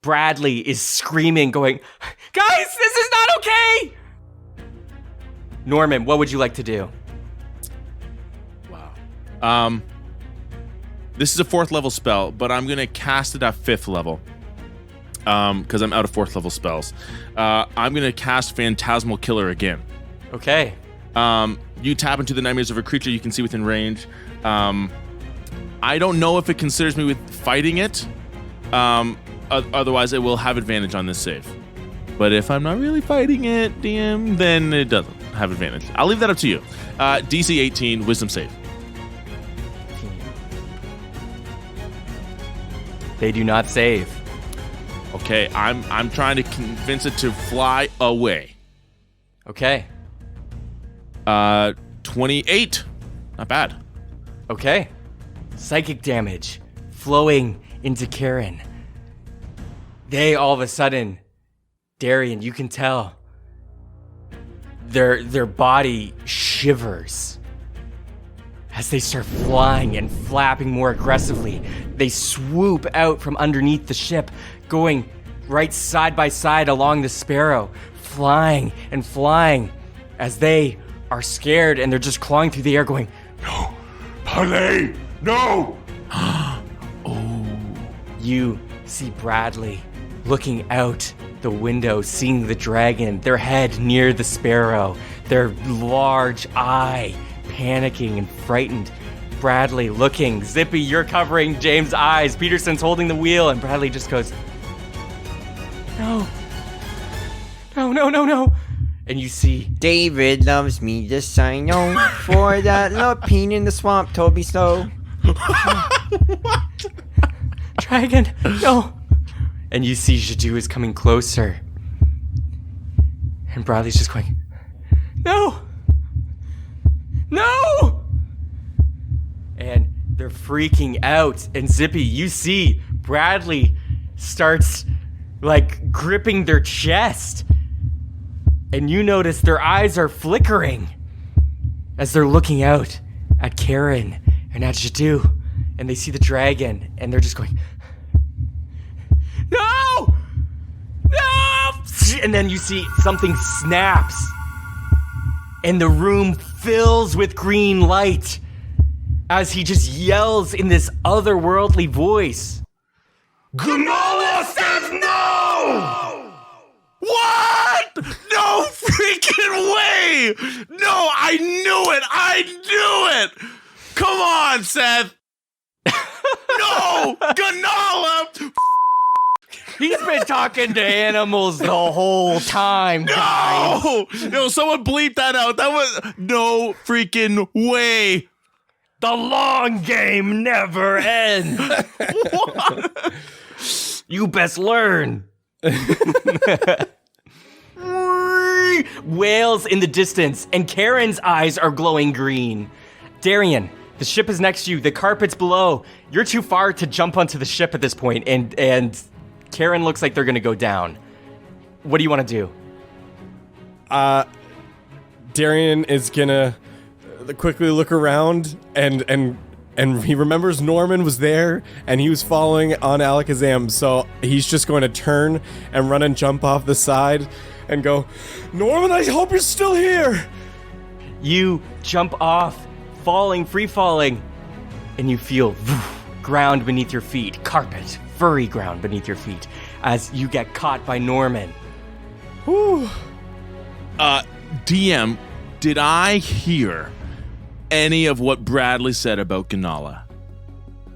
Bradley is screaming, going, "Guys, this is not okay!" Norman, what would you like to do? This is a 4th level spell, but I'm gonna cast it at 5th level. Because I'm out of 4th level spells. I'm gonna cast Phantasmal Killer again. Okay. You tap into the nightmares of a creature you can see within range. I don't know if it considers me with fighting it. Otherwise, it will have advantage on this save. But if I'm not really fighting it, DM, then it doesn't have advantage. I'll leave that up to you. DC 18, Wisdom save. They do not save. Okay, I'm trying to convince it to fly away. Okay. 28. Not bad. Okay. Psychic damage flowing into Karen. They all of a sudden, Darian, you can tell their body shivers as they start flying and flapping more aggressively. They swoop out from underneath the ship, going right side by side along the sparrow, flying and flying as they are scared, and they're just clawing through the air going, No. Parlay! No! You see Bradley looking out the window, seeing the dragon, their head near the sparrow, their large eye panicking and frightened. Bradley looking. Zippy, you're covering James' eyes. Peterson's holding the wheel, and Bradley just goes, No. No, no, no, no. And you see David loves me, just I know. For that love peen in the swamp, Toby Snow. Dragon, no. And you see Jadu is coming closer. And Bradley's just going, No! No! And they're freaking out. And Zippy, you see Bradley starts like gripping their chest. And you notice their eyes are flickering as they're looking out at Karen and at Jadu. And they see the dragon, and they're just going, No! No! And then you see something snaps, and the room fills with green light as he just yells in this otherworldly voice. Ganola says no! What? No freaking way! No, I knew it! Come on, Seth! No! Ganola! He's been talking to animals the whole time, guys. No, someone bleep that out. That was no freaking way. The long game never ends. What? You best learn. Whales in the distance, and Karen's eyes are glowing green. Darian, the ship is next to you. The carpet's below. You're too far to jump onto the ship at this point, and Karen looks like they're gonna go down. What do you want to do? Darian is gonna quickly look around and he remembers Norman was there and he was following on Alakazam, so he's just going to turn and run and jump off the side and go, Norman, I hope you're still here. You jump off, free falling, and you feel ground beneath your feet, carpet, furry ground beneath your feet, as you get caught by Norman. Whew. DM, did I hear any of what Bradley said about Ganola?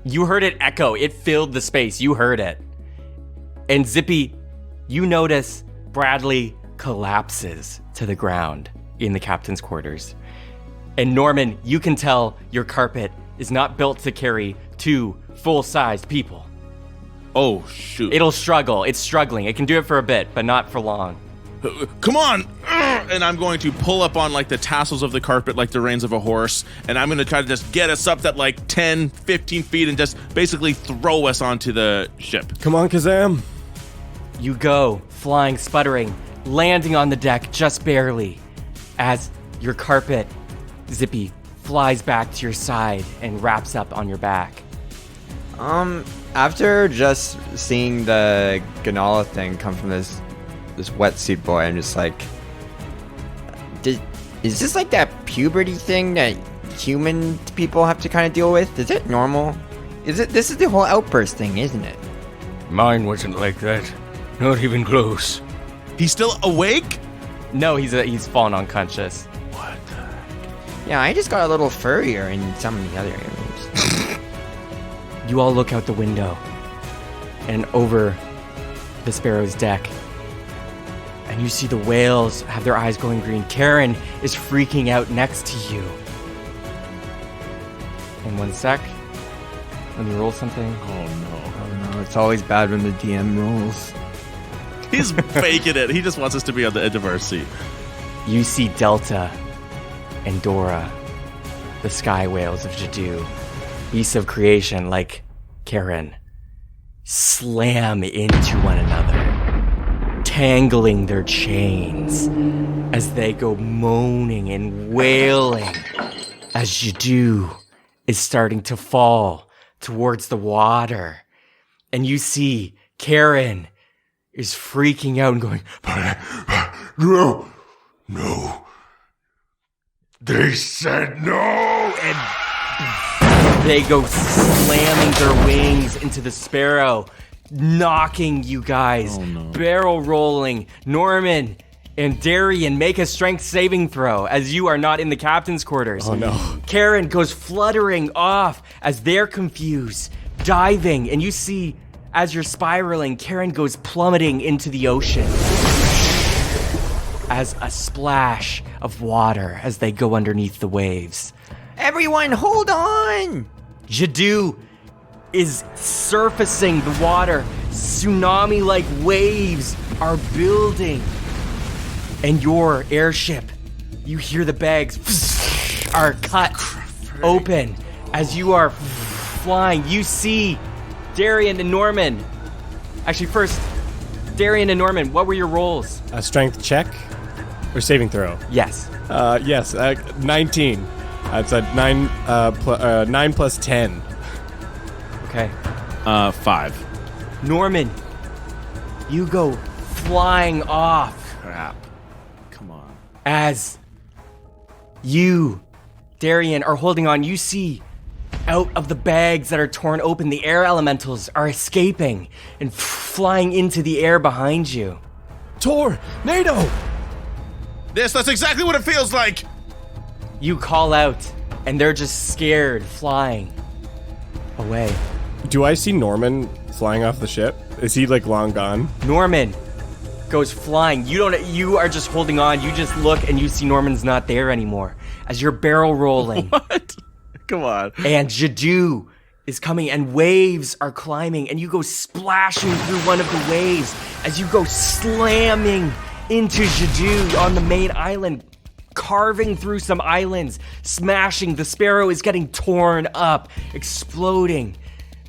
You heard it echo. It filled the space. You heard it. And Zippy, you notice Bradley collapses to the ground in the captain's quarters. And Norman, you can tell your carpet is not built to carry 2 full-sized people. Oh, shoot. It'll struggle. It's struggling. It can do it for a bit, but not for long. Come on! And I'm going to pull up on like the tassels of the carpet like the reins of a horse, and I'm going to try to just get us up that like 10, 15 feet and just basically throw us onto the ship. Come on, Kazam. You go, flying, sputtering, landing on the deck just barely, as your carpet, Zippy, flies back to your side and wraps up on your back. After just seeing the Ganola thing come from this wetsuit boy, I'm just like, is this like that puberty thing that human people have to kind of deal with? Is it normal? This is the whole outburst thing, isn't it? Mine wasn't like that. Not even close. He's still awake? No, he's fallen unconscious. Yeah, I just got a little furrier in some of the other areas. You all look out the window and over the Sparrow's deck, and you see the whales have their eyes going green. Karen is freaking out next to you. In 1 sec, let me roll something. Oh No, it's always bad when the DM rolls. no. He's faking it. He just wants us to be on the edge of our seat. You see Delta and Dora, the sky whales of Jadu, beasts of creation like Karen, slam into one another, tangling their chains as they go moaning and wailing as Jadu is starting to fall towards the water. And you see Karen is freaking out and going, No. They said no! and they go slamming their wings into the Sparrow, knocking you guys, barrel rolling. Norman and Darian make a strength saving throw as you are not in the captain's quarters. Oh no. Karen goes fluttering off as they're confused, diving, and you see as you're spiraling, Karen goes plummeting into the ocean as a splash of water as they go underneath the waves. Everyone, hold on! Jadu is surfacing the water. Tsunami-like waves are building. And your airship, you hear the bags are cut open as you are flying. You see Darian and Norman. Actually, first, Darian and Norman, what were your rolls? A strength check or saving throw? Yes. Yes, 19. It's a 9 plus 10. Okay. 5. Norman, you go flying off. Crap. Come on. As you, Darian, are holding on. You see out of the bags that are torn open, the air elementals are escaping and flying into the air behind you. Tor! NATO! Yes, that's exactly what it feels like. You call out, and they're just scared, flying away. Do I see Norman flying off the ship? Is he like long gone? Norman goes flying. You are just holding on. You just look and you see Norman's not there anymore as you're barrel rolling. What? Come on. And Jadu is coming and waves are climbing and you go splashing through one of the waves as you go slamming into Jadu on the main island, carving through some islands, smashing. The Sparrow is getting torn up, exploding.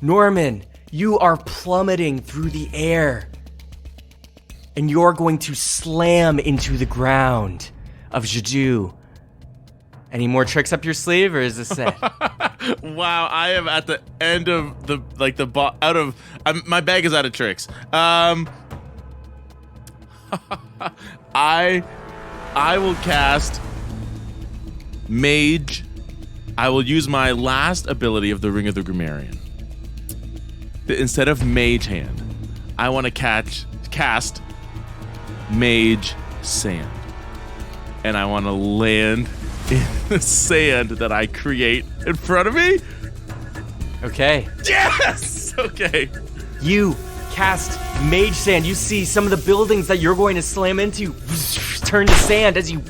Norman, you are plummeting through the air. And you're going to slam into the ground of Jadu. Any more tricks up your sleeve, or is this it? Wow, I am at the end of the my bag is out of tricks. I will cast Mage. I will use my last ability of the Ring of the Grammarian. Instead of Mage Hand, I want to cast Mage Sand. And I want to land in the sand that I create in front of me. Okay. Yes! Okay. You cast Mage Sand. You see some of the buildings that you're going to slam into turn to sand as you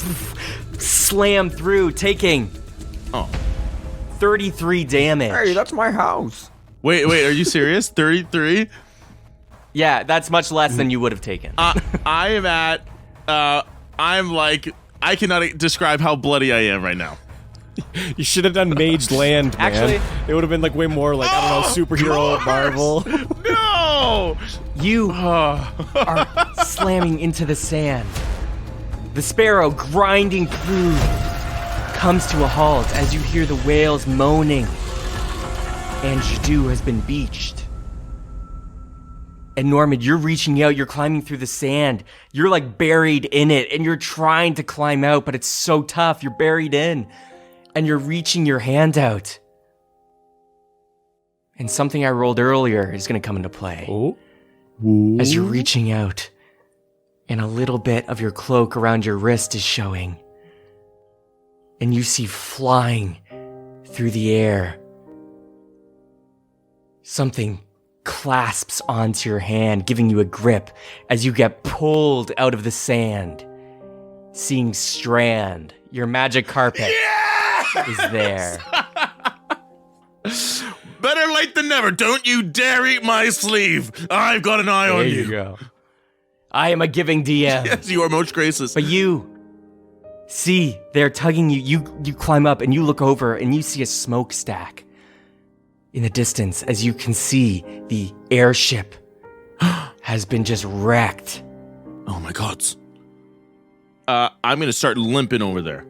slam through, taking 33 damage. Hey, that's my house. Wait, are you serious? 33? Yeah, that's much less than you would have taken. I am at, I'm like, I cannot describe how bloody I am right now. You should have done Mage Land, man. Actually- it would have been like way more like, I don't know, superhero Marvel. No! You are slamming into the sand. The Sparrow grinding through comes to a halt as you hear the whales moaning. And Jadu has been beached. And Norman, you're reaching out, you're climbing through the sand. You're like buried in it, and you're trying to climb out, but it's so tough. You're buried in, and you're reaching your hand out. And something I rolled earlier is going to come into play. Oh. As you're reaching out, and a little bit of your cloak around your wrist is showing. And you see flying through the air. Something clasps onto your hand, giving you a grip as you get pulled out of the sand. Seeing Strand, your magic carpet, is there. Better late than never. Don't you dare eat my sleeve. I've got an eye on There you. you go. I am a giving DM. Yes, you are most gracious. But you see, they're tugging you. You climb up and you look over and you see a smokestack in the distance as you can see the airship has been just wrecked. Oh my god. I'm going to start limping over there.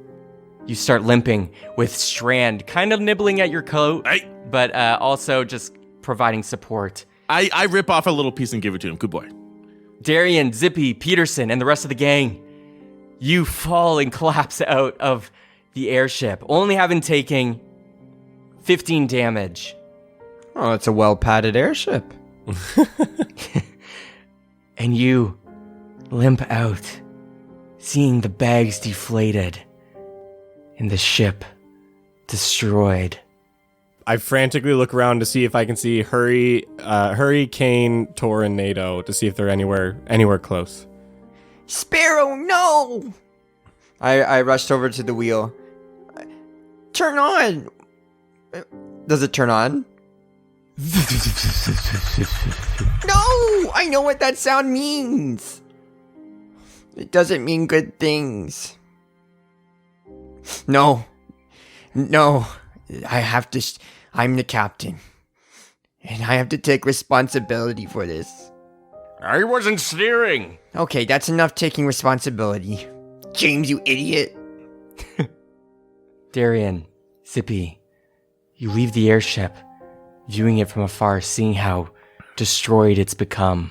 You start limping with Strand kind of nibbling at your coat, Hey. but also just providing support. I rip off a little piece and give it to him. Good boy. Darian, Zippy, Peterson, and the rest of the gang, you fall and collapse out of the airship, only having taken 15 damage. Oh, it's a well-padded airship. And you limp out, seeing the bags deflated and the ship destroyed. I frantically look around to see if I can see Hurry, Kane, Tor, and NATO to see if they're anywhere close. Sparrow, no! I rushed over to the wheel. Turn on! Does it turn on? No! I know what that sound means! It doesn't mean good things. No. I have to... I'm the captain. And I have to take responsibility for this. I wasn't steering. Okay, that's enough taking responsibility. James, you idiot. Darian, Zippy, you leave the airship, viewing it from afar, seeing how destroyed it's become.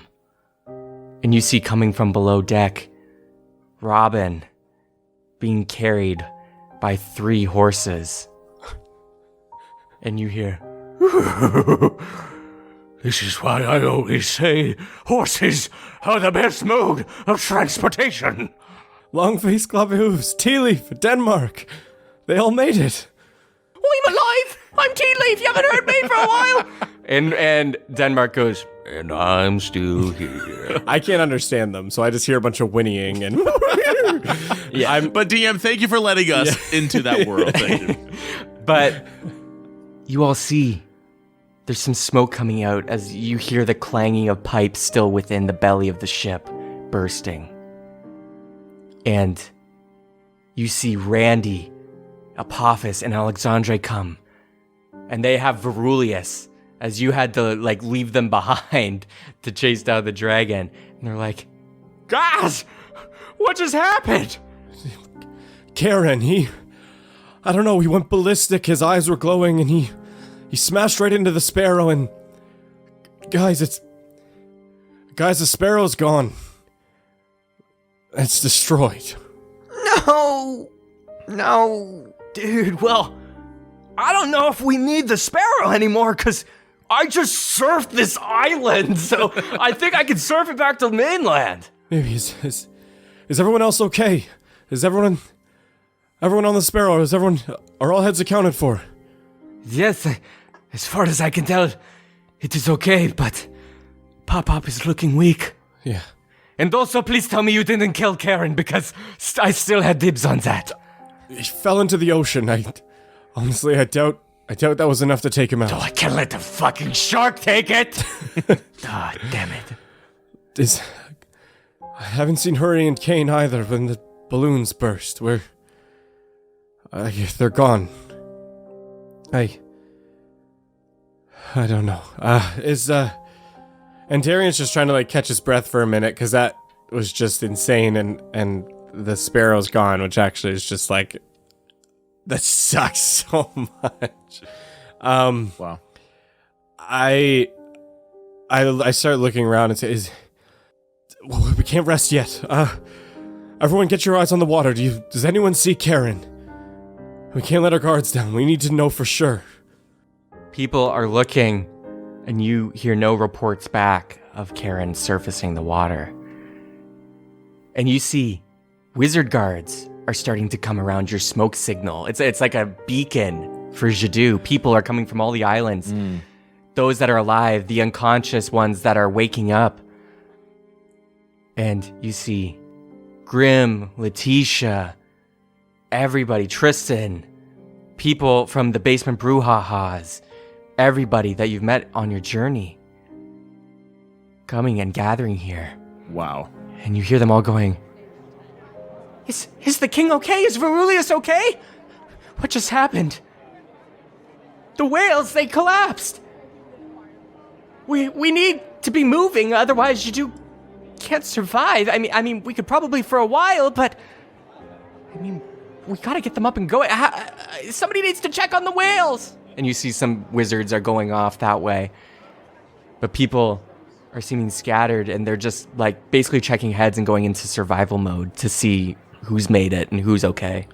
And you see coming from below deck, Robin being carried by 3 horses. And you hear, This is why I always say horses are the best mode of transportation. Longface, Clavius, Tea Leaf, Denmark. They all made it. I'm alive! I'm Tea Leaf! You haven't heard me for a while! And Denmark goes, And I'm still here. I can't understand them, so I just hear a bunch of whinnying and Yeah. But DM, thank you for letting us into that world. Thank you. but you all see there's some smoke coming out as you hear the clanging of pipes still within the belly of the ship bursting. And you see Randy, Apophis, and Alexandre come. And they have Verulius, as you had to, like, leave them behind to chase down the dragon. And they're like, guys, what just happened? Karen, I don't know, he went ballistic, his eyes were glowing, and he smashed right into the sparrow, and guys, the sparrow's gone. It's destroyed. No! No! Dude, well, I don't know if we need the sparrow anymore, because I just surfed this island, so I think I can surf it back to the mainland. Maybe is everyone else okay? Is everyone on the sparrow? Are all heads accounted for? Yes, as far as I can tell, it is okay, but Pop-Pop is looking weak. Yeah. And also, please tell me you didn't kill Karen, because I still had dibs on that. He fell into the ocean. Honestly, I doubt that was enough to take him out. Oh, I can't let the fucking shark take it! Ah, damn it. I haven't seen Hurricane Kane either when the balloons burst. They're gone. I don't know. And Darian's just trying to, like, catch his breath for a minute, because that was just insane, and the sparrow's gone, which actually is just, like, that sucks so much. Wow. I start looking around and say, we can't rest yet. Everyone get your eyes on the water. Does anyone see Karen? We can't let our guards down. We need to know for sure. People are looking, and you hear no reports back of Karen surfacing the water. And you see wizard guards are starting to come around your smoke signal. It's like a beacon for Jadu. People are coming from all the islands. Those that are alive, the unconscious ones that are waking up. And you see Grim, Letitia, everybody, Tristan, people from the basement brouhahas, everybody that you've met on your journey coming and gathering here. Wow. And you hear them all going, Is the king okay? Is Verulius okay? What just happened? The whales, they collapsed. We need to be moving, otherwise you can't survive. I mean, we could probably for a while, but we gotta get them up and going. Somebody needs to check on the whales. And you see some wizards are going off that way, but people are seeming scattered, and they're just, like, basically checking heads and going into survival mode to see who's made it and who's okay.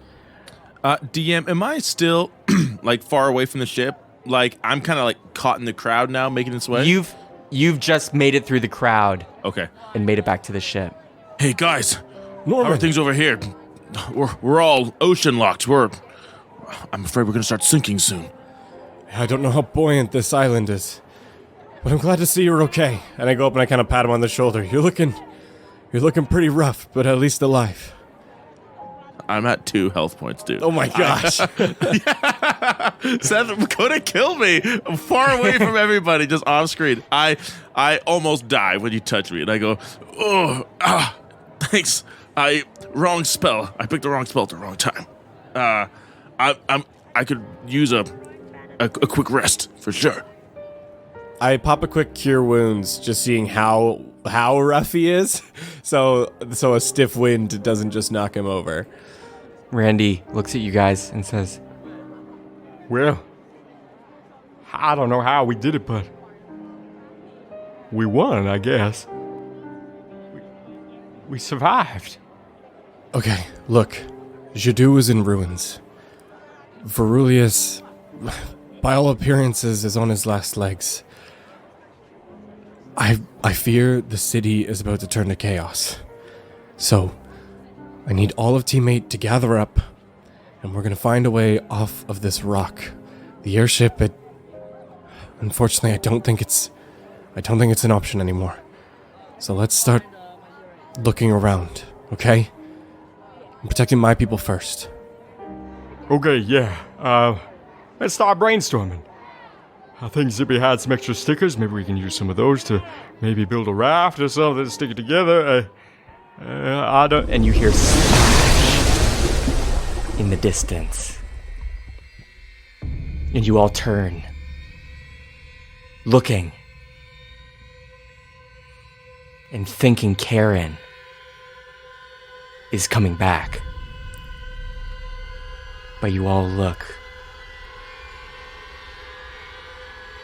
DM, am I still like far away from the ship? Like, I'm kind of like caught in the crowd now, making its way. You've just made it through the crowd. Okay. And made it back to the ship. Hey guys, Norman. how are things over here? We're all ocean locked. I'm afraid we're gonna start sinking soon. I don't know how buoyant this island is, but I'm glad to see you're okay. And I go up and I kind of pat him on the shoulder. You're looking pretty rough, but at least alive. I'm at 2 health points, dude. Oh my gosh. Seth could have killed me. I'm far away from everybody, just off screen. I almost die when you touch me, and I go, thanks. Wrong spell. I picked the wrong spell at the wrong time. I could use a quick rest for sure. I pop a quick cure wounds, just seeing how rough he is, so a stiff wind doesn't just knock him over. Randy looks at you guys and says, Well, I don't know how we did it, but we won, I guess. We survived. Okay, look, Jadu is in ruins. Verulius, by all appearances, is on his last legs. I fear the city is about to turn to chaos. So, I need all of Team 8 to gather up, and we're gonna find a way off of this rock. The airship, unfortunately, I don't think it's an option anymore. So let's start looking around, okay? I'm protecting my people first. Okay, yeah. Let's start brainstorming. I think Zippy had some extra stickers. Maybe we can use some of those to maybe build a raft or something to stick it together. I don't. And you hear splash in the distance. And you all turn, looking and thinking Karen is coming back. But you all look,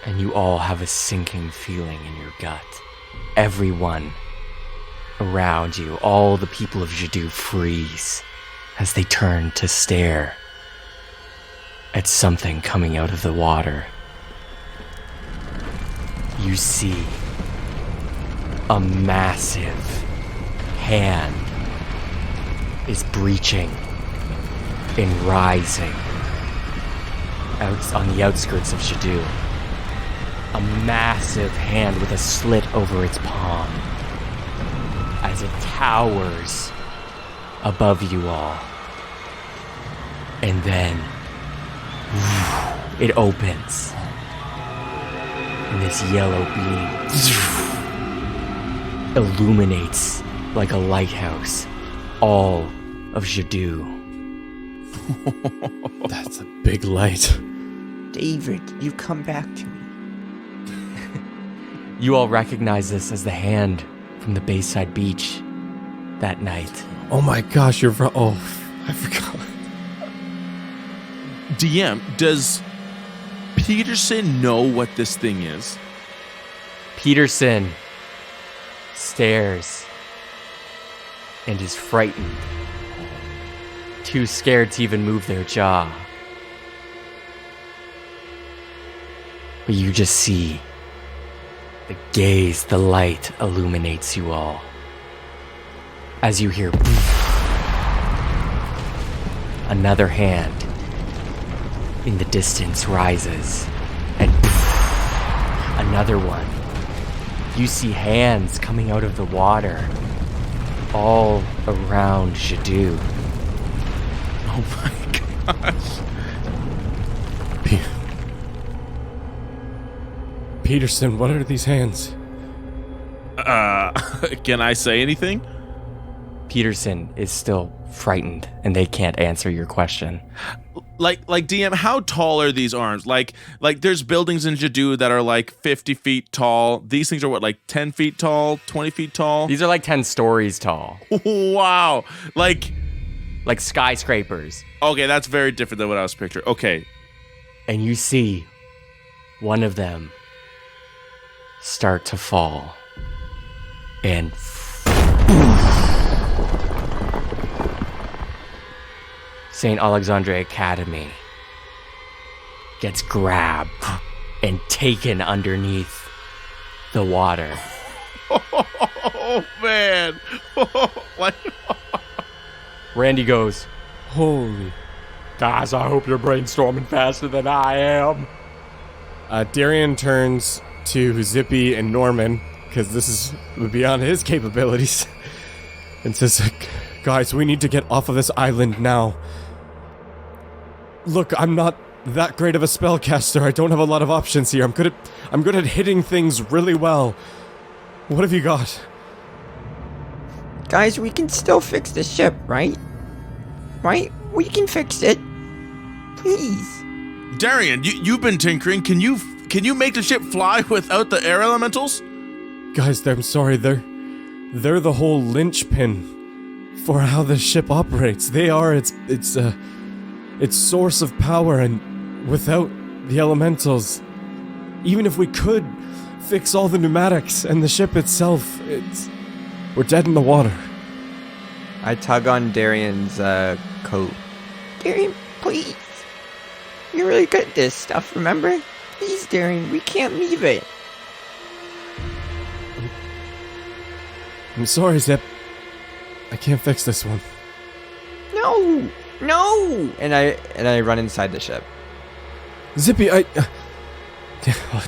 and you all have a sinking feeling in your gut. Everyone around you, all the people of Jadu, freeze as they turn to stare at something coming out of the water. You see a massive hand is breaching and rising out on the outskirts of Jadu. A massive hand with a slit over its palm as it towers above you all. And then it opens. And this yellow beam illuminates like a lighthouse all of Jadu. That's a big light. David, you come back to me. You all recognize this as the hand from the Bayside Beach that night. Oh my gosh, I forgot. DM, does Peterson know what this thing is? Peterson stares and is frightened, too scared to even move their jaw. But you just see the gaze, the light illuminates you all. As you hear another hand in the distance rises, and another one. You see hands coming out of the water all around Jadu. Oh my gosh. Peterson, what are these hands? Can I say anything? Peterson is still frightened, and they can't answer your question. Like DM, how tall are these arms? Like there's buildings in Jadu that are like 50 feet tall. These things are what, like 10 feet tall, 20 feet tall? These are like 10 stories tall. Wow. Like skyscrapers. Okay, that's very different than what I was picturing. Okay. And you see one of them start to fall. And St. Alexandre Academy gets grabbed and taken underneath the water. Oh, man. Randy goes, Holy. Guys, I hope you're brainstorming faster than I am. Darian turns to Zippy and Norman, because this would be beyond his capabilities, and says, guys, we need to get off of this island now. Look, I'm not that great of a spellcaster. I don't have a lot of options here. I'm good at hitting things really well. What have you got? Guys, we can still fix the ship, right? Right? We can fix it. Please. Darian, you've been tinkering. Can you make the ship fly without the air elementals? Guys, I'm sorry. They're the whole linchpin for how the ship operates. They are its source of power, and without the elementals, even if we could fix all the pneumatics and the ship itself, we're dead in the water. I tug on Darian's coat. Darian, please. You're really good at this stuff, remember? Please, Darren, we can't leave it. I'm sorry, Zip. I can't fix this one. No! And I run inside the ship. Zippy, oh,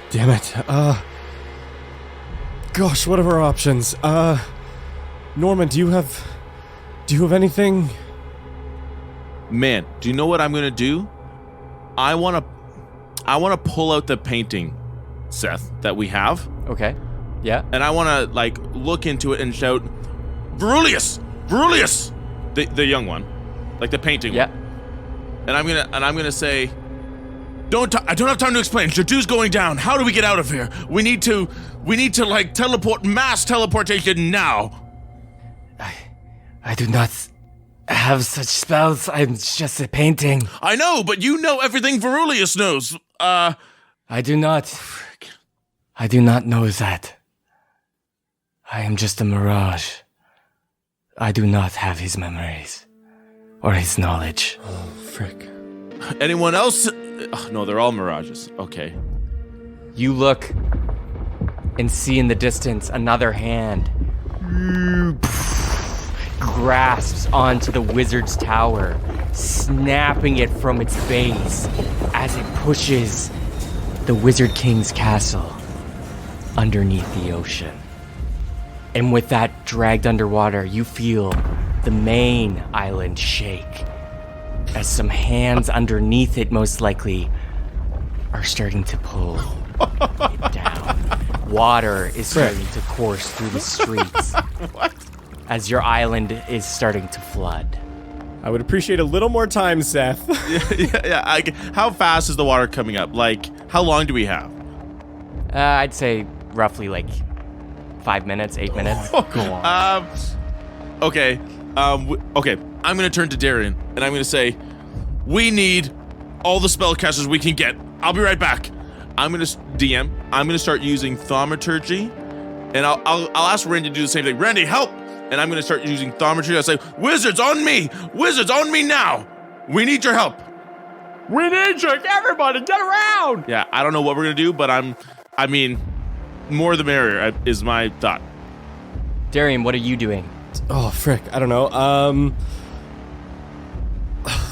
damn it. Gosh, what are our options? Norman, do you have anything? Man, do you know what I'm gonna do? I wanna pull out the painting, Seth, that we have, Okay. Yeah. and I wanna like look into it and shout, Verulius! Verulius! The young one. Like the painting Yeah. one. And I'm gonna say, I don't have time to explain. Jadu's going down. How do we get out of here? We need to like teleport, mass teleportation now. I do not have such spells. I'm just a painting. I know, but you know everything Verulius knows. I do not. I do not know that. I am just a mirage. I do not have his memories or his knowledge. Oh, frick. Anyone else? Oh, no, they're all mirages. Okay. You look and see in the distance another hand grasps onto the wizard's tower, snapping it from its base as it pushes the Wizard King's castle underneath the ocean. And with that dragged underwater, you feel the main island shake as some hands underneath it, most likely, are starting to pull it down. Water is starting to course through the streets as your island is starting to flood. I would appreciate a little more time, Seth. yeah. How fast is the water coming up? Like, how long do we have? I'd say roughly like 5 minutes, 8 minutes. Okay. Okay. I'm gonna turn to Darian and I'm gonna say, we need all the spellcasters we can get. I'll be right back. I'm gonna start using thaumaturgy, and I'll ask Randy to do the same thing. Randy, help! And I'm gonna start using thaumaturgy. I'll say, wizards on me! Wizards on me now! We need your help. We need you! Everybody, get around! Yeah, I don't know what we're gonna do, but I mean, more the merrier is my thought. Darian, what are you doing? Oh, frick. I don't know.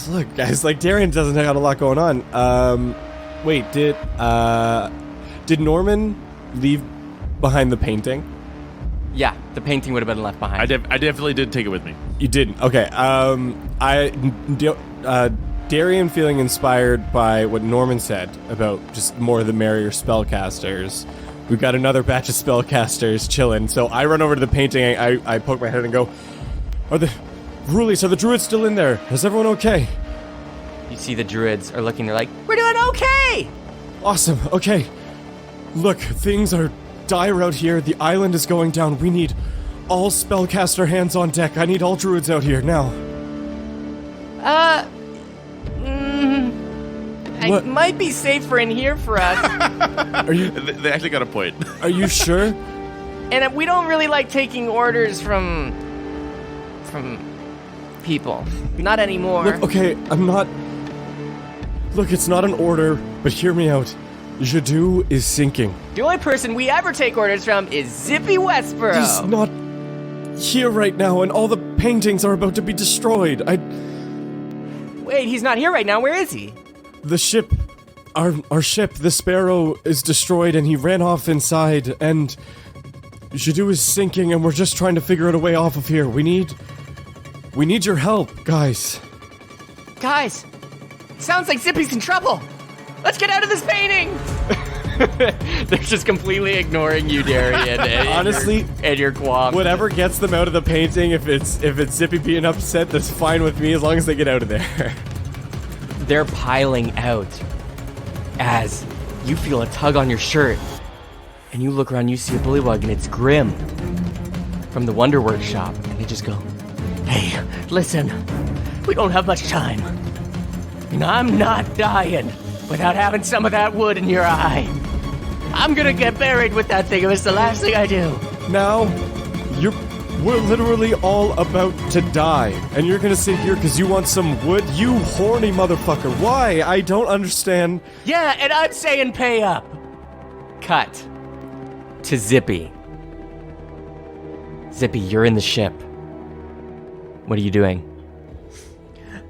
Look, guys, like, Darian doesn't have a lot going on. Wait, did Norman leave behind the painting? Yeah, the painting would have been left behind. I definitely did take it with me. You didn't. Okay. Darian, feeling inspired by what Norman said about just more the merrier spellcasters. We've got another batch of spellcasters chilling. So I run over to the painting. I poke my head and go, are the druids still in there? Is everyone okay? You see the druids are looking, they're like, we're doing okay! Awesome. Okay. Look, things are dire out here. The island is going down. We need all spellcaster hands on deck. I need all druids out here now. What? It might be safer in here for us. Are you They actually got a point. Are you sure? And we don't really like taking orders from people. Not anymore. Look, okay, I'm not... Look, it's not an order, but hear me out. Jadu is sinking. The only person we ever take orders from is Zippy Westboro. He's not here right now, and all the paintings are about to be destroyed. Wait, he's not here right now. Where is he? The ship... Our ship, the Sparrow, is destroyed, and he ran off inside, and... Jadu is sinking, and we're just trying to figure out a way off of here. We need your help, guys. Guys, sounds like Zippy's in trouble. Let's get out of this painting. They're just completely ignoring you, Darian. And Honestly, and your qualms. Whatever gets them out of the painting, if it's Zippy being upset, that's fine with me as long as they get out of there. They're piling out as you feel a tug on your shirt, and you look around, you see a bullywug, and it's Grim from the Wonder Workshop, and they just go, hey, listen, we don't have much time. And I'm not dying without having some of that wood in your eye. I'm gonna get buried with that thing if it's the last thing I do. Now, We're literally all about to die. And you're gonna sit here because you want some wood? You horny motherfucker. Why? I don't understand. Yeah, and I'm saying pay up. Cut to Zippy. Zippy, you're in the ship. What are you doing?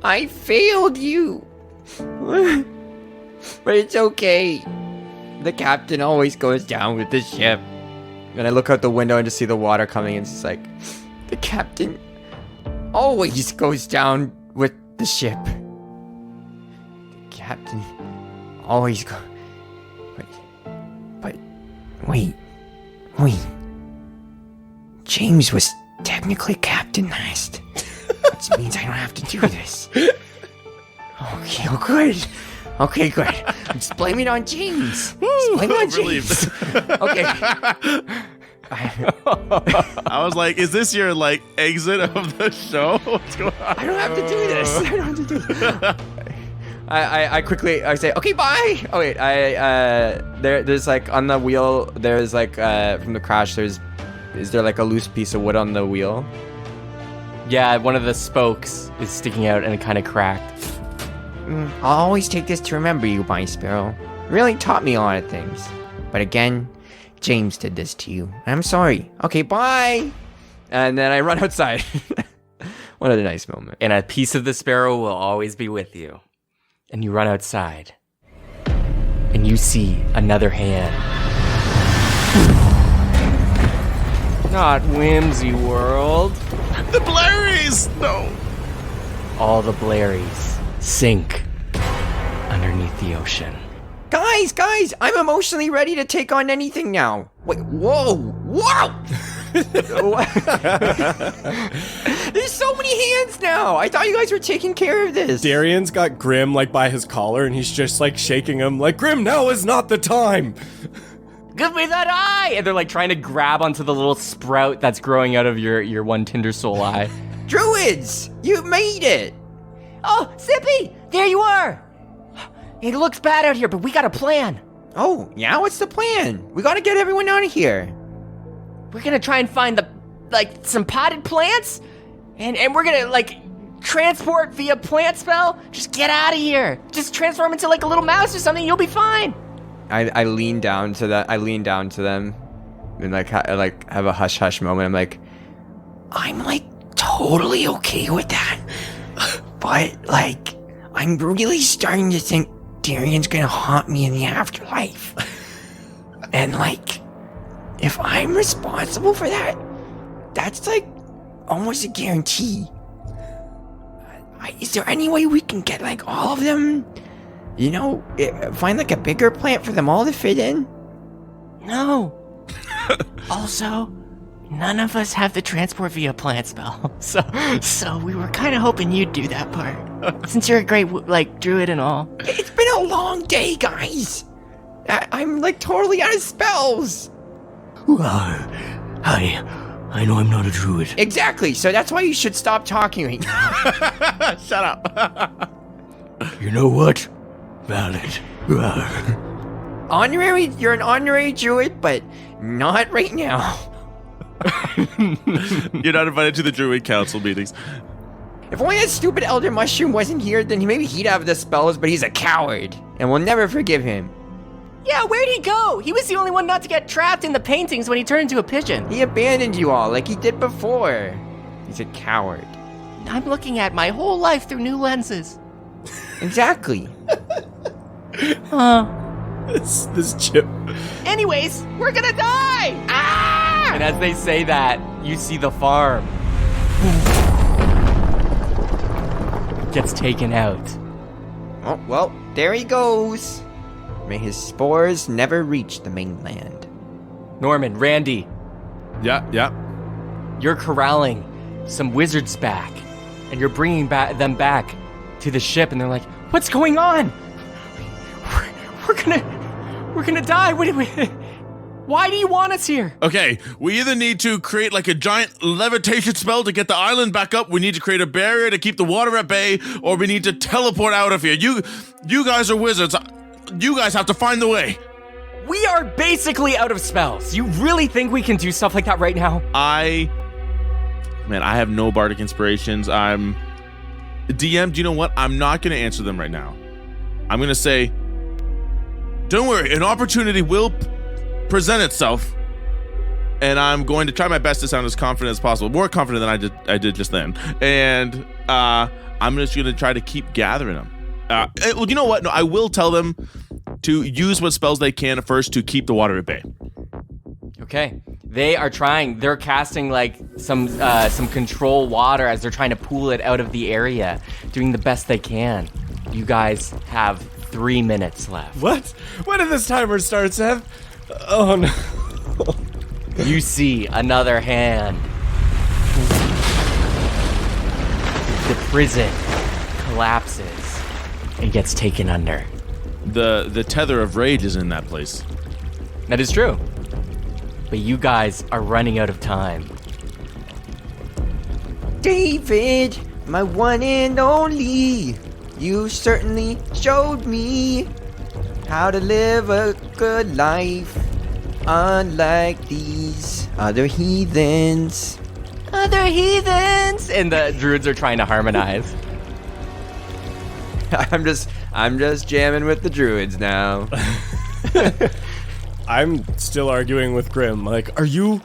I failed you. But it's okay. The captain always goes down with the ship. And I look out the window and just see the water coming and it's just like, the captain always goes down with the ship. The captain always goes... But, wait. James was technically captain last. Which means I don't have to do this. Okay, oh good. Okay, good. Just blame it on James. Just blame it on James. Okay. I was like, is this your like exit of the show? What's going on? I don't have to do this. I don't have to do this. I quickly say, okay, bye. Oh wait, there's like on the wheel. There's like from the crash. Is there like a loose piece of wood on the wheel? Yeah, one of the spokes is sticking out and it kind of cracked. I'll always take this to remember you, Bunny Sparrow. Really taught me a lot of things. But again, James did this to you. I'm sorry. Okay, bye. And then I run outside. What a nice moment. And a piece of the sparrow will always be with you. And you run outside. And you see another hand. Not Whimsy World. The Blairies! No. All the Blairies sink underneath the ocean. Guys, I'm emotionally ready to take on anything now. Wait, whoa! There's so many hands now. I thought you guys were taking care of this. Darian's got Grim like by his collar and he's just like shaking him like, Grim, now is not the time. Give me that eye! And they're like trying to grab onto the little sprout that's growing out of your one Tinder Soul eye. Druids, you made it. Oh, Zippy! There you are! It looks bad out here, but we got a plan. Oh, yeah? What's the plan? We gotta get everyone out of here. We're gonna try and find some potted plants, and we're gonna, transport via plant spell. Just get out of here. Just transform into, a little mouse or something, you'll be fine. I lean down to them, and, have a hush-hush moment. I'm, totally okay with that. But, I'm really starting to think Darian's gonna haunt me in the afterlife. And, if I'm responsible for that, that's, almost a guarantee. Is there any way we can get, all of them? Find, a bigger plant for them all to fit in? No. Also, none of us have the transport via plant spell. So we were kind of hoping you'd do that part. Since you're a great, druid and all. It's been a long day, guys. I'm, totally out of spells. I know I'm not a druid. Exactly, so that's why you should stop talking right now. Shut up. You know what? Valid. You're an honorary druid, but not right now. You're not invited to the Druid Council meetings. If only that stupid Elder Mushroom wasn't here, then maybe he'd have the spells, but he's a coward, and we'll never forgive him. Yeah, where'd he go? He was the only one not to get trapped in the paintings when he turned into a pigeon. He abandoned you all like he did before. He's a coward. I'm looking at my whole life through new lenses. Exactly. This chip. Anyways, we're gonna die! Ah! And as they say that, you see the farm gets taken out. Oh, well, there he goes. May his spores never reach the mainland. Norman, Randy, Yeah. you're corralling some wizards back, and you're bringing them back to the ship, and they're like, "What's going on? We're gonna die. Why do you want us here?" Okay, we either need to create a giant levitation spell to get the island back up, we need to create a barrier to keep the water at bay, or we need to teleport out of here. You guys are wizards. You guys have to find the way. We are basically out of spells. You really think we can do stuff like that right now? I Man, I have no bardic inspirations. DM, do you know what? I'm not going to answer them right now. I'm going to say, don't worry, an opportunity will present itself. And I'm going to try my best to sound as confident as possible. More confident than I did just then. And I'm just going to try to keep gathering them. Well, you know what? No, I will tell them to use what spells they can first to keep the water at bay. Okay. They are trying. They're casting like some control water as they're trying to pull it out of the area, doing the best they can. You guys have 3 minutes left. What? When did this timer start, Seth? Oh no. You see another hand. The prison collapses and gets taken under. The tether of rage is in that place. That is true. But you guys are running out of time. David, my one and only, you certainly showed me how to live a good life, unlike these other heathens. Other heathens! And the druids are trying to harmonize. I'm just jamming with the druids now. I'm still arguing with Grim. Like, are you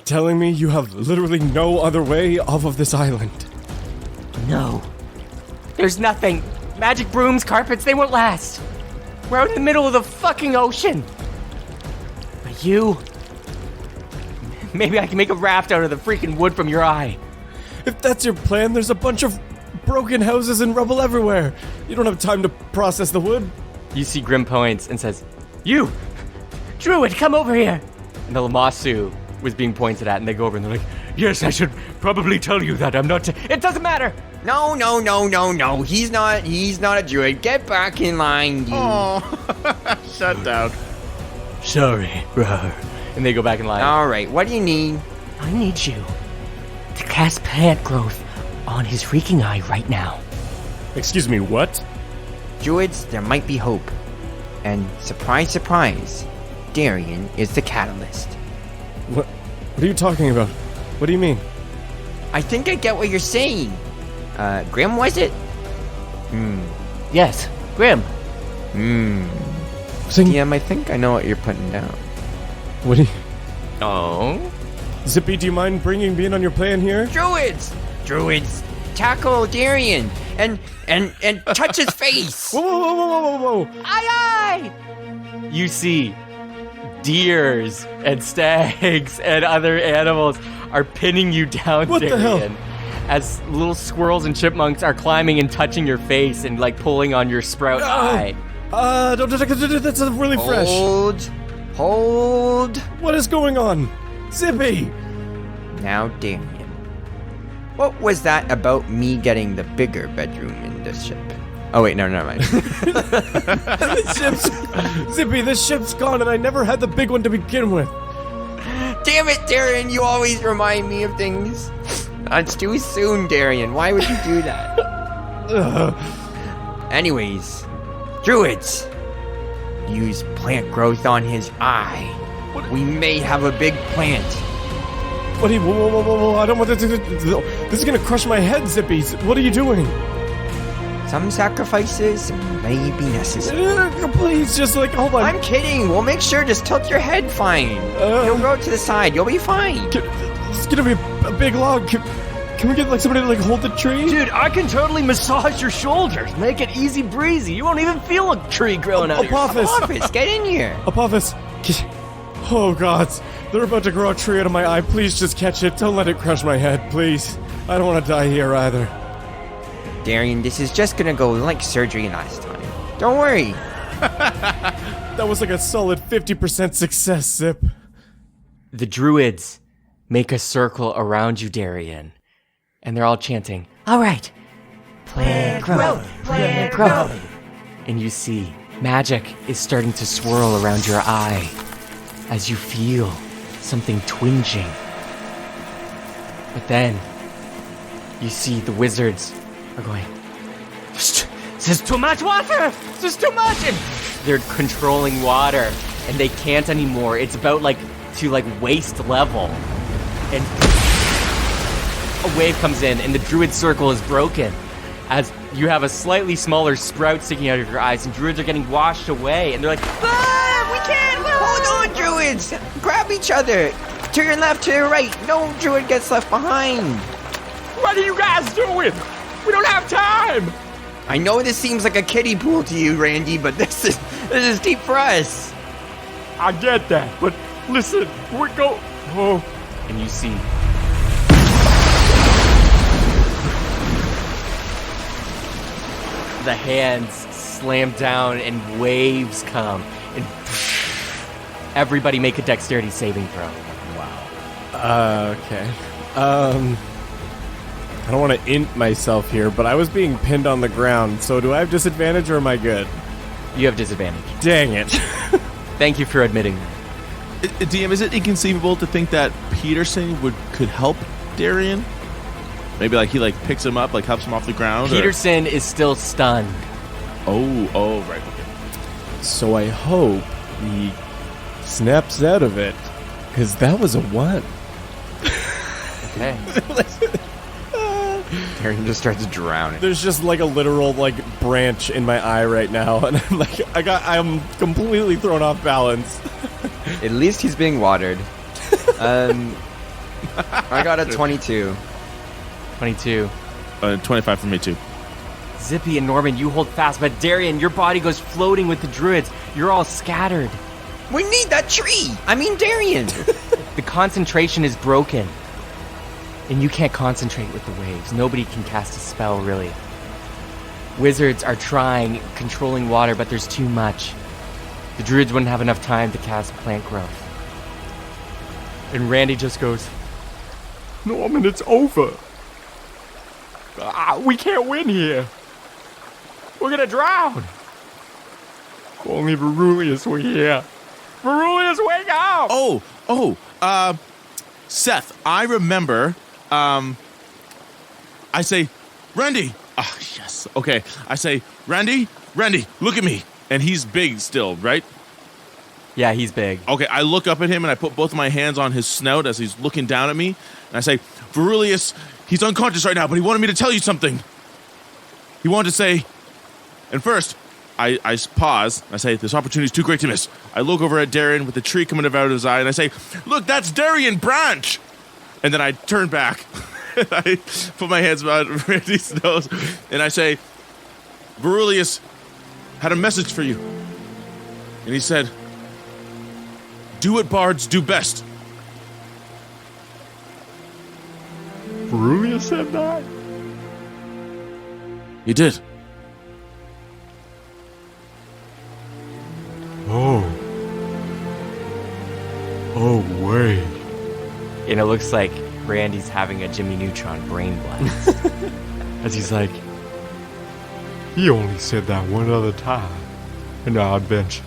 telling me you have literally no other way off of this island? No. There's nothing. Magic brooms, carpets, they won't last. We're out in the middle of the fucking ocean. But you... Maybe I can make a raft out of the freaking wood from your eye. If that's your plan, there's a bunch of broken houses and rubble everywhere. You don't have time to process the wood. You see Grim points and says, You! Druid, come over here! And the Lamassu was being pointed at, and they go over and they're like, Yes, I should probably tell you that I'm not. It doesn't matter! No. He's not a druid. Get back in line, you. Oh, shut down. Sorry, bro. And they go back in line. Alright, what do you need? I need you to cast plant growth on his freaking eye right now. Excuse me, what? Druids, there might be hope. And surprise, surprise, Darian is the catalyst. What are you talking about? What do you mean? I think I get what you're saying. Grim, was it? Yes, Grim. DM, I think I know what you're putting down. What do you... Oh? Zippy, do you mind bringing me in on your plan here? Druids, tackle Darian and touch his face. Whoa. Aye! You see deers and stags and other animals are pinning you down, What the hell? Darian, as little squirrels and chipmunks are climbing and touching your face and like pulling on your sprout eye. That's really fresh. Hold. What is going on? Zippy! Now, Darian. What was that about me getting the bigger bedroom in this ship? Oh wait, no, never mind. Zippy, this ship's gone and I never had the big one to begin with. Damn it, Darian, you always remind me of things. It's too soon, Darian. Why would you do that? Anyways, druids, use plant growth on his eye. We may have a big plant. What are you... Whoa, I don't want this... This is gonna crush my head, Zippy. What are you doing? Some sacrifices may be necessary. Please, just like, hold on. I'm kidding. We'll make sure. Just tilt your head fine. You'll go to the side. You'll be fine. It's gonna be a big log. Can we get like somebody to like hold the tree? Dude, I can totally massage your shoulders. Make it easy breezy. You won't even feel a tree growing out of your Apophis, get in here. Apophis. Oh, God. They're about to grow a tree out of my eye. Please just catch it. Don't let it crush my head, please. I don't want to die here either. Darian, this is just gonna go like surgery last time. Don't worry. That was like a solid 50% success, Zip. The druids make a circle around you, Darian. And they're all chanting, all right, plant growth, plant growth. And you see magic is starting to swirl around your eye as you feel something twinging. But then you see the wizards are going, this is too much water! This is too much! And they're controlling water and they can't anymore. It's about to waist level. And a wave comes in, and the druid circle is broken. As you have a slightly smaller sprout sticking out of your eyes, and druids are getting washed away, and they're like, Ah, we can't! Hold on, druids! Grab each other! To your left, to your right! No druid gets left behind! What are you guys doing? We don't have time. I know this seems like a kiddie pool to you, Randy, but this is deep for us. I get that, but listen, we're go. Oh, and you see the hands slam down and waves come, and everybody make a dexterity saving throw. Okay. I don't want to int myself here, but I was being pinned on the ground, so do I have disadvantage or am I good? You have disadvantage. Dang it. Thank you for admitting that. DM, is it inconceivable to think that Peterson could help Darian? Maybe like he picks him up, helps him off the ground. Peterson is still stunned. Oh, right. Okay. So I hope he snaps out of it, because that was a 1. Okay. Darian just starts drowning. There's just a literal branch in my eye right now, and I'm completely thrown off balance. At least he's being watered. I got a 22. 22. 25 for me too. Zippy and Norman, you hold fast, but Darian, your body goes floating with the druids. You're all scattered. We need that tree! I mean, Darian! The concentration is broken. And you can't concentrate with the waves. Nobody can cast a spell, really. Wizards are trying, controlling water, but there's too much. The druids wouldn't have enough time to cast plant growth. And Randy just goes, Norman, it's over. We can't win here. We're gonna drown. If only Verulius were here. Verulius, wake up! Seth, I remember, I say, Randy. Ah, yes. Okay. I say, Randy, look at me. And he's big still, right? yeah, he's big. Okay, I look up at him and I put both of my hands on his snout as he's looking down at me. And I say, Verulius, he's unconscious right now, but he wanted me to tell you something. He wanted to say, and first, I pause. I say, this opportunity's too great to miss. I look over at Darian with the tree coming out of his eye, and I say, look, that's Darian Branch. And then I turn back. I put my hands on Randy's nose, and I say, Verulius had a message for you. And he said, do what bards do best. Verulius said that? He did. Oh, wait. And it looks like Randy's having a Jimmy Neutron brain blast. As he's like, he only said that one other time in our adventures.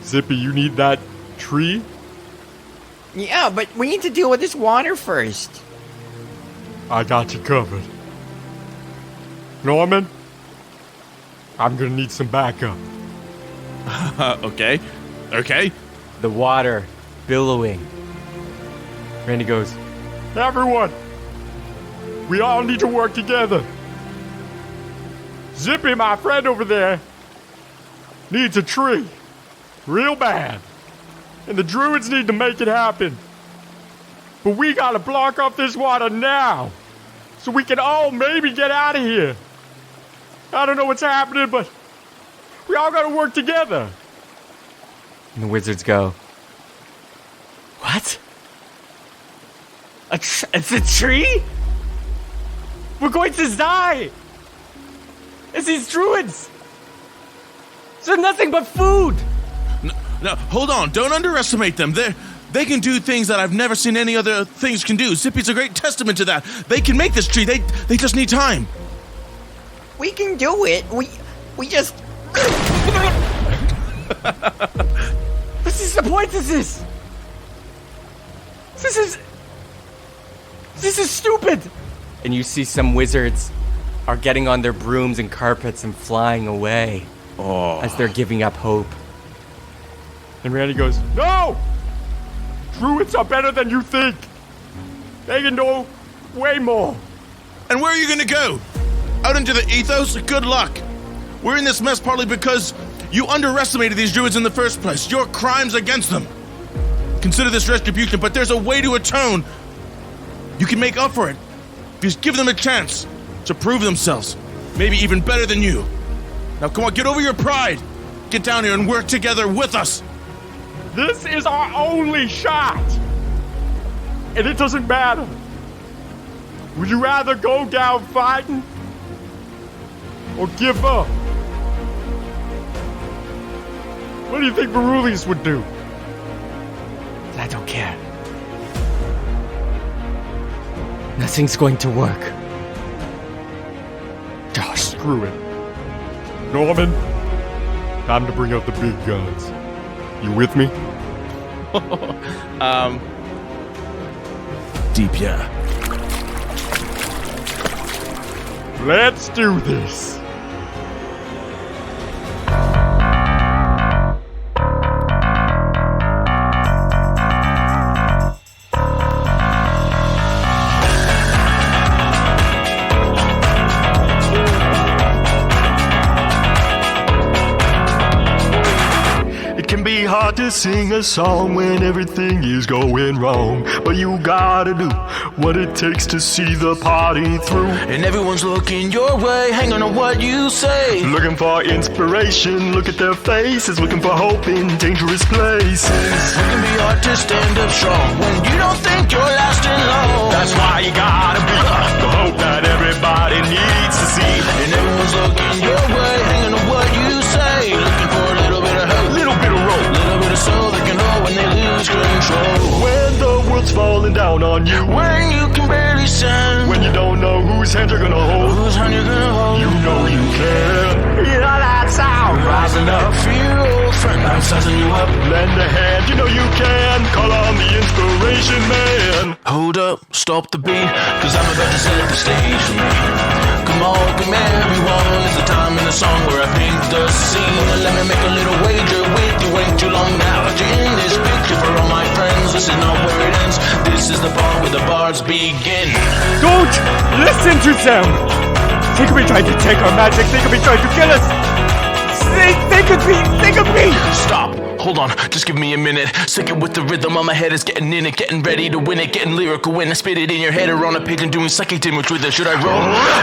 Zippy, you need that tree? Yeah, but we need to deal with this water first. I got you covered. Norman, I'm gonna need some backup. Okay. The water billowing. Randy goes, Everyone, we all need to work together. Zippy, my friend over there, needs a tree. Real bad. And the druids need to make it happen. But we gotta block off this water now, so we can all maybe get out of here. I don't know what's happening, but we all gotta work together. and the wizards go, what? It's a tree? We're going to die! It's these druids! They're nothing but food! No, hold on. Don't underestimate them. They can do things that I've never seen any other things can do. Zippy's a great testament to that. They can make this tree. They just need time. We can do it. We just... This is the point of this! This is stupid! And you see some wizards are getting on their brooms and carpets and flying away as they're giving up hope. And Randy goes, No! Druids are better than you think. They can do way more. And where are you gonna go? Out into the ethos? Good luck. We're in this mess partly because you underestimated these druids in the first place. Your crimes against them. Consider this retribution, but there's a way to atone. You can make up for it. If you give them a chance to prove themselves. Maybe even better than you. Now come on, get over your pride. Get down here and work together with us. This is our only shot. And it doesn't matter. Would you rather go down fighting or give up? What do you think Verulius would do? I don't care. Nothing's going to work. Oh, screw it. Norman, time to bring out the big guns. You with me? Deep, yeah. Let's do this. Hard to sing a song when everything is going wrong, but you gotta do what it takes to see the party through. And everyone's looking your way, hang on to what you say. Looking for inspiration, look at their faces, looking for hope in dangerous places. It can be hard to stand up strong when you don't think you're lasting long. That's why you gotta be the hope that everybody needs to see. And everyone's looking your way, hang on to what you say. Looking for a little bit of hope, Little bit of rope, little bit of soul they can hold when they lose control. when the world's falling down on you, When you can barely stand, when you don't know whose hand you're gonna hold, whose hand you're gonna hold. you know you can. Hear that sound rising up, Feel your old friend, I'm sizing you up. lend a hand, you know you can. Call on the inspiration man. Hold up, stop the beat, cause I'm about to set the stage for me. Come on, everyone, it's the time in the song where I paint the scene. Let me make a little wager with you, ain't too long now. In this picture for all my friends, this is not where it ends. This is the part where the bards begin. Don't listen to them! They could be trying to take our magic, they could be trying to kill us! They could be! Stop. Hold on, just give me a minute. Sick it with the rhythm on my head is getting in it, getting ready to win it, getting lyrical when I spit it in your head or on a page and doing psychic damage with it. Should I roll?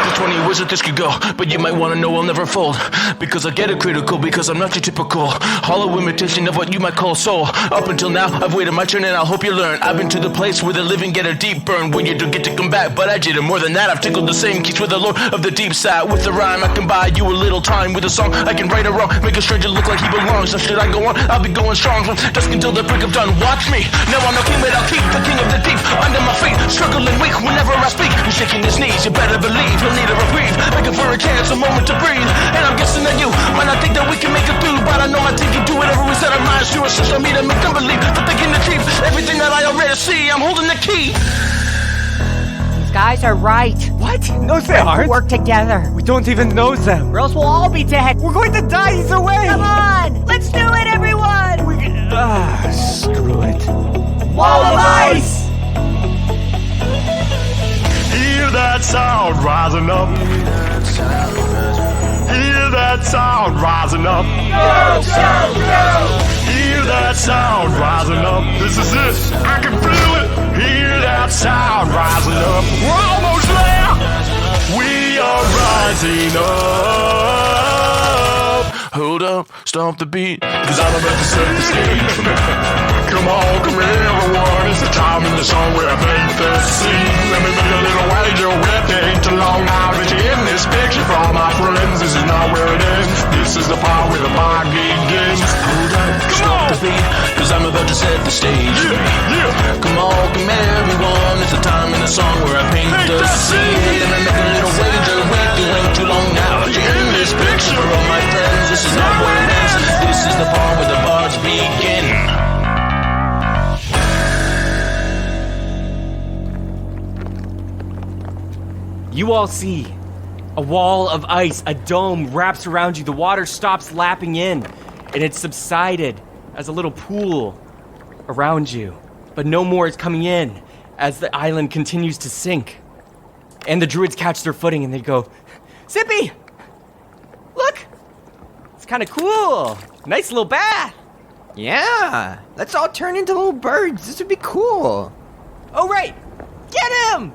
The 20 wizard this could go, but you might wanna know I'll never fold. Because I get it critical, because I'm not your typical hollow imitation of what you might call soul. Up until now, I've waited my turn and I hope you learn. I've been to the place where the living get a deep burn, when you don't get to come back, but I did it more than that. I've tickled the same keys with the lord of the deep side. With the rhyme, I can buy you a little time. With a song, I can right or wrong, make a stranger look like he belongs. So should I go on? I'll be going strong from dusk until the break of dawn. Watch me, now I'm no king, but I'll keep the king of the deep under my feet, struggling weak whenever I speak. You're shaking his knees, you better believe he'll need a reprieve, looking for a chance, a moment to breathe. And I'm guessing that you might not think that we can make it through, but I know my team can do whatever we set our minds to. It's just for me to make them believe that they can achieve everything that I already see. I'm holding the key. These guys are right. What? No, they aren't. Work together. We don't even know them. Or else we'll all be dead. We're going to die either way. Come on! Let's do it, everyone! Screw it. Wall of ice! Hear that sound rising up. Hear that sound rising up. Go, go, go! Hear that sound rising up. This is it. I can feel it. Hear that sound rising up. We're almost there. We are rising up. Hold up, stop the beat, Cause I'm about to set the stage for me. Come on, everyone. It's the time in the song where I paint the scene. Let me make a little wager with it. Ain't too long now that you're in this picture for all my friends. This is not where it ends. This is the part where the party begins. hold up, stop the beat, cause I'm about to set the stage for me. Yeah. Come on, everyone, it's the time in the song where I paint the scene. Let me make a little wager with you, ain't too long now that you're in this picture for all my friends. This is not where it ends, this is the part where the bards begin. You all see a wall of ice, a dome wraps around you. The water stops lapping in, and it's subsided as a little pool around you. But no more is coming in. as the island continues to sink. And the druids catch their footing and they go, Zippy! Look! It's kind of cool. Nice little bath. Yeah, let's all turn into little birds. This would be cool. Oh, right. Get him!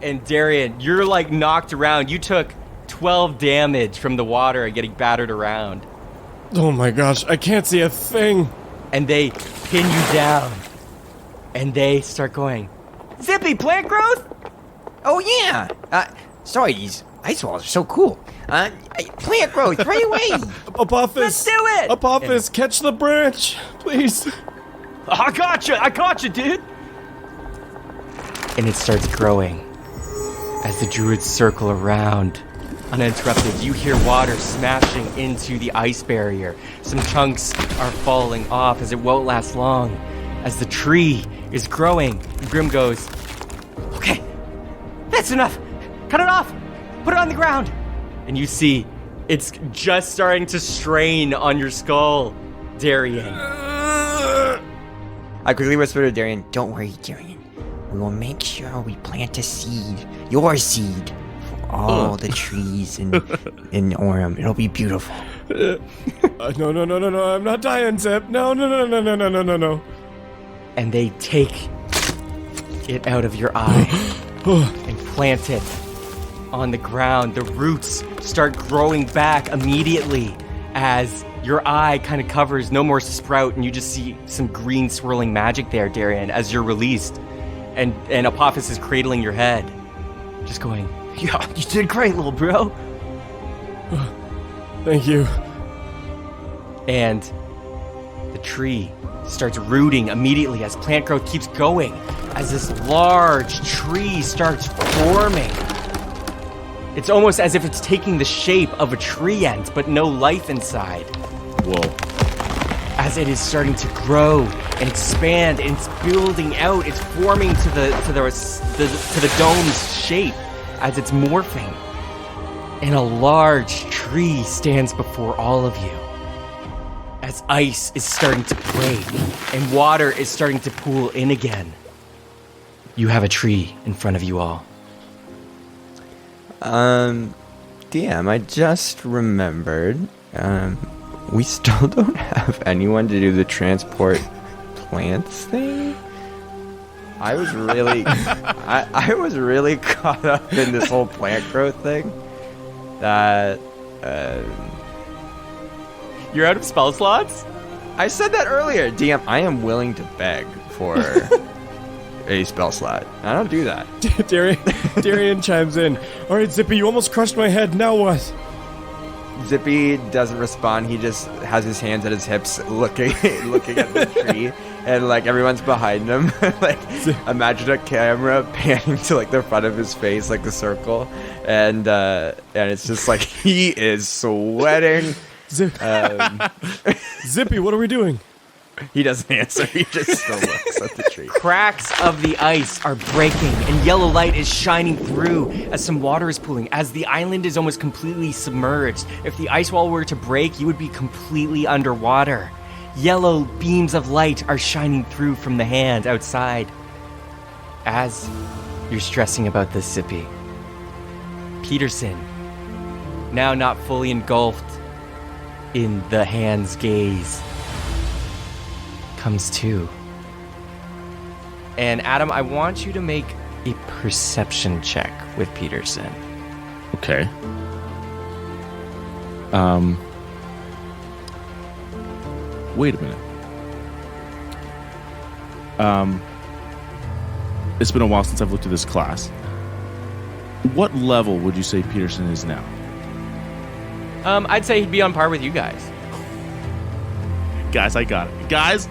And Darian, you're like knocked around. You took 12 damage from the water and getting battered around. Oh my gosh, I can't see a thing. And they pin you down. And they start going, Zippy, plant growth? Oh, yeah. Sorry, these ice walls are so cool. Plant growth, right away. Apophis! Let's do it! Apophis, catch the branch, please. I gotcha, dude! And it starts growing. As the druids circle around, uninterrupted, you hear water smashing into the ice barrier. Some chunks are falling off as it won't last long. As the tree is growing, Grim goes, okay, that's enough. Cut it off. Put it on the ground. And you see, it's just starting to strain on your skull, Darian. I quickly whisper to Darian, don't worry, Darian. We will make sure we plant a seed, your seed, for all the trees in Orem. It'll be beautiful. No, I'm not dying, Zip. No. And they take it out of your eye and plant it on the ground. The roots start growing back immediately as your eye kind of covers, no more sprout, and you just see some green swirling magic there, Darian, as you're released. And Apophis is cradling your head, just going, yeah, you did great, little bro. Thank you. And the tree starts rooting immediately as plant growth keeps going, as this large tree starts forming. It's almost as if it's taking the shape of a tree ant, but no life inside. Whoa. As it is starting to grow and expand, and it's building out, it's forming to the dome's shape as it's morphing. And a large tree stands before all of you. As ice is starting to break and water is starting to pool in again, you have a tree in front of you all. DM, I just remembered, we still don't have anyone to do the transport plants thing. I was really, I was really caught up in this whole plant growth thing that, You're out of spell slots? I said that earlier. DM, I am willing to beg for a spell slot. I don't do that. Darian chimes in. All right, Zippy, you almost crushed my head. Now what? Zippy doesn't respond. He just has his hands at his hips, looking at the tree, and like everyone's behind him. Like imagine a camera panning to like the front of his face, like the circle, and it's just like he is sweating. Zippy, what are we doing? He doesn't answer. He just still looks at the tree. Cracks of the ice are breaking, and yellow light is shining through as some water is pooling, as the island is almost completely submerged. If the ice wall were to break, you would be completely underwater. Yellow beams of light are shining through from the hand outside. As you're stressing about this, Zippy, Peterson, now not fully engulfed in the hand's gaze, comes to. And Adam, I want you to make a perception check with Peterson. Okay. Wait a minute. It's been a while since I've looked at this class. What level would you say Peterson is now? I'd say he'd be on par with you guys. Guys, I got it. Guys,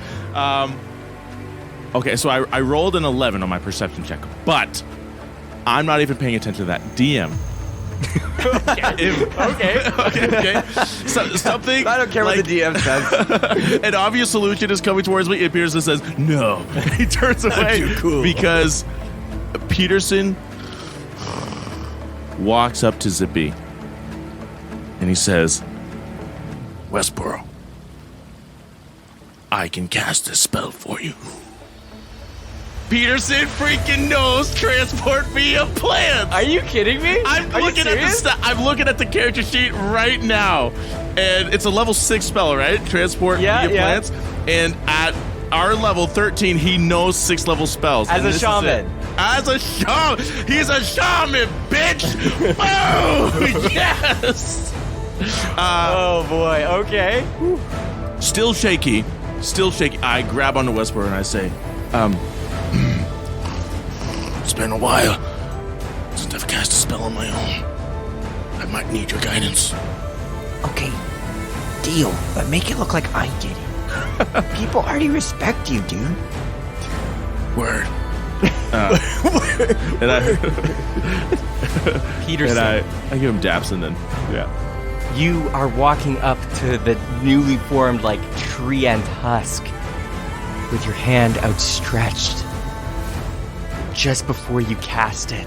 okay, so I rolled an 11 on my perception check, but I'm not even paying attention to that. DM. Okay. So, something. I don't care like, what the DM says. An obvious solution is coming towards me. Peterson says, no. He turns away because Peterson walks up to Zippy and he says, Westboro, I can cast a spell for you. Peterson freaking knows transport via plants. Are you kidding me? I'm looking at the character sheet right now, and it's a level 6 spell, right? Transport via plants. And at our level 13, he knows 6 level spells. As a shaman. As a shaman. He's a shaman, bitch. Oh, yes. Oh boy. Okay. Still shaky. I grab onto Whisper and I say, it's been a while since I've cast a spell on my own. I might need your guidance. Okay, deal, but make it look like I did it. People already respect you, dude. Word. And Peterson. I give him daps and then, yeah. You are walking up to the newly formed, like, tree and husk with your hand outstretched. Just before you cast it,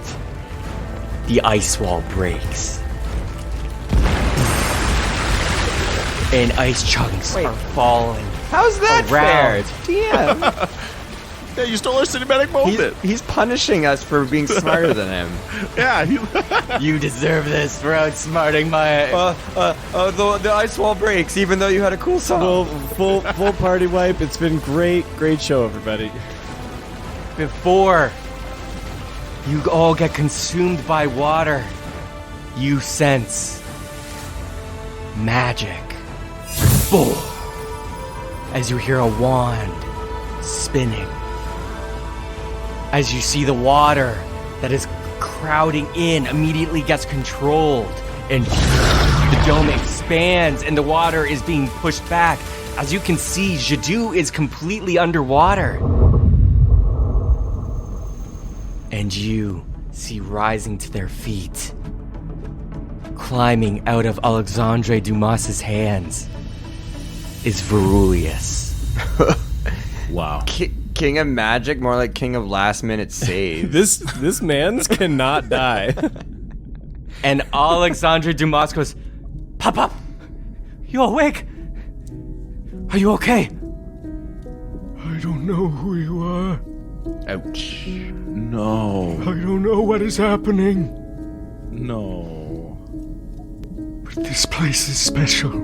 the ice wall breaks. And ice chunks are falling. How's that around. fair? DM. Yeah, you stole our cinematic moment. He's punishing us for being smarter than him. Yeah. You deserve this for outsmarting my... The ice wall breaks, even though you had a cool song. Full party wipe. It's been great show, everybody. Before you all get consumed by water, you sense magic. Boom! As you hear a wand spinning. As you see the water that is crowding in immediately gets controlled, and the dome expands and the water is being pushed back. As you can see, Jadu is completely underwater. And you see rising to their feet, climbing out of Alexandre Dumas's hands, is Verulius. Wow. King of magic, more like king of last minute save. This man's cannot die. And Alexandre Dumas goes, Pop! You awake? Are you okay? I don't know who you are. Ouch. No. I don't know what is happening. No. But this place is special.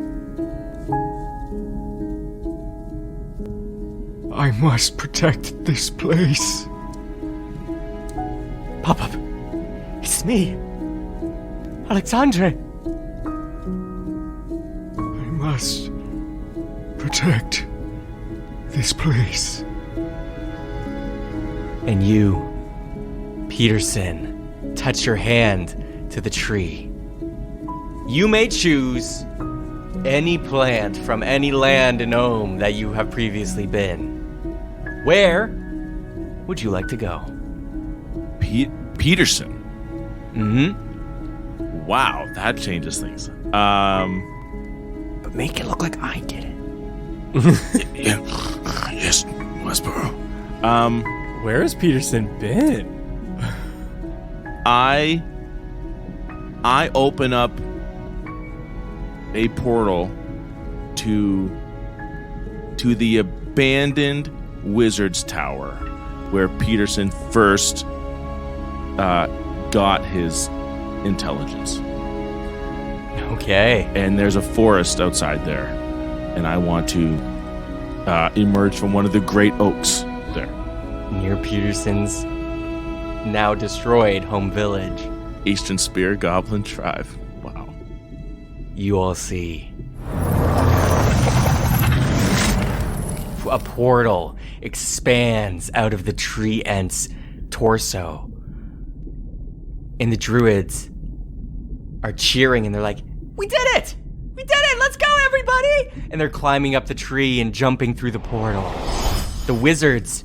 I must protect this place. Pop! It's me, Alexandre. I must protect this place. And you, Peterson, touch your hand to the tree. You may choose any plant from any land in Ohm that you have previously been. Where would you like to go? Peterson. Mm-hmm. Wow, that changes things. But make it look like I did it. Yeah. Yes, Westboro. Where has Peterson been? I open up a portal to the abandoned Wizard's Tower, where Peterson first got his intelligence. Okay. And there's a forest outside there, and I want to emerge from one of the great oaks there. Near Peterson's now destroyed home village. Eastern Spear Goblin Tribe. Wow. You all see a portal expands out of the tree ant's torso. And the druids are cheering and they're like, "We did it! We did it! Let's go, everybody!" And they're climbing up the tree and jumping through the portal. The wizards,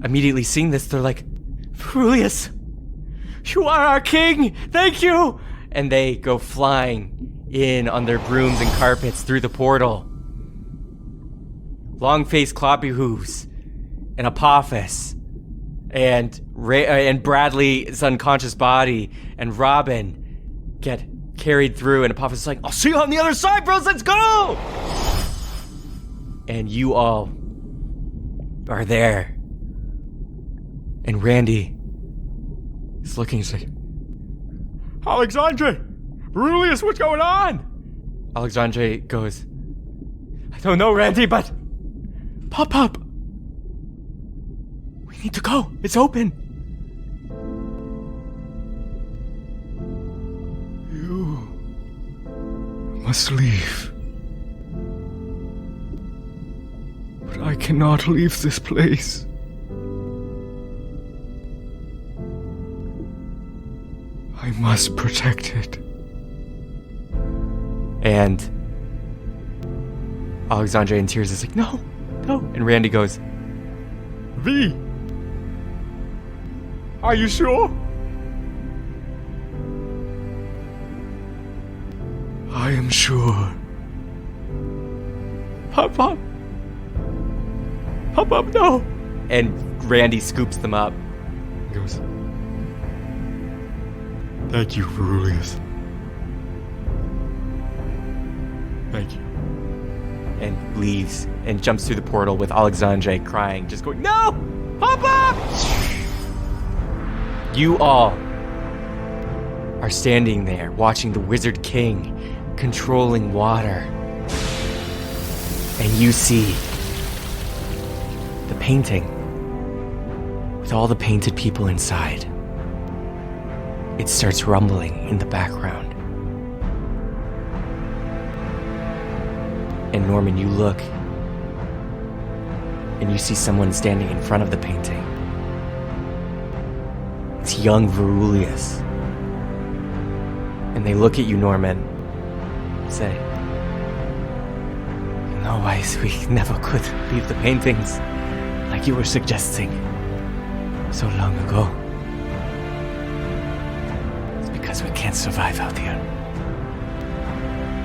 immediately seeing this, they're like, "Verulius, you are our king! Thank you!" And they go flying in on their brooms and carpets through the portal. Long-faced Cloppy Hooves and Apophis and Bradley's unconscious body and Robin get carried through, and Apophis is like, "I'll see you on the other side, bros, let's go!" And you all are there And Randy is looking, he's like, Alexandre! Rulius, what's going on? Alexandre goes, I don't know, Randy, but pop up. We need to go. It's open. You must leave. But I cannot leave this place. I must protect it. And Alexandre in tears is like, no. And Randy goes, V, are you sure? I am sure. Pop up, no. And Randy scoops them up. He goes, thank you, Verulius. Thank you. And leaves and jumps through the portal with Alexandre crying, just going, no! Pop up! You all are standing there watching the Wizard King controlling water. And you see the painting with all the painted people inside. It starts rumbling in the background. And Norman, you look, and you see someone standing in front of the painting. It's young Verulius. And they look at you, Norman, and say, you know why we never could leave the paintings like you were suggesting so long ago? It's because we can't survive out here.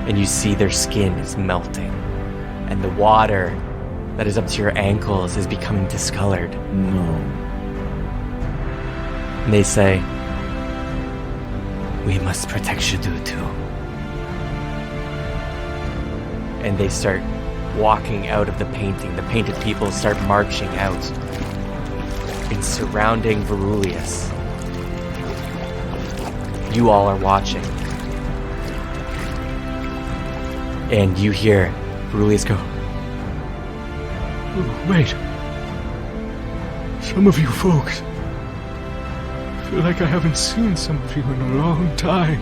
And you see their skin is melting, and the water that is up to your ankles is becoming discolored. No. And they say, we must protect Jadu too. And they start walking out of the painting. The painted people start marching out and surrounding Verulius. You all are watching. And you hear Verulius go, Oh, wait. Some of you folks. I feel like I haven't seen some of you in a long time.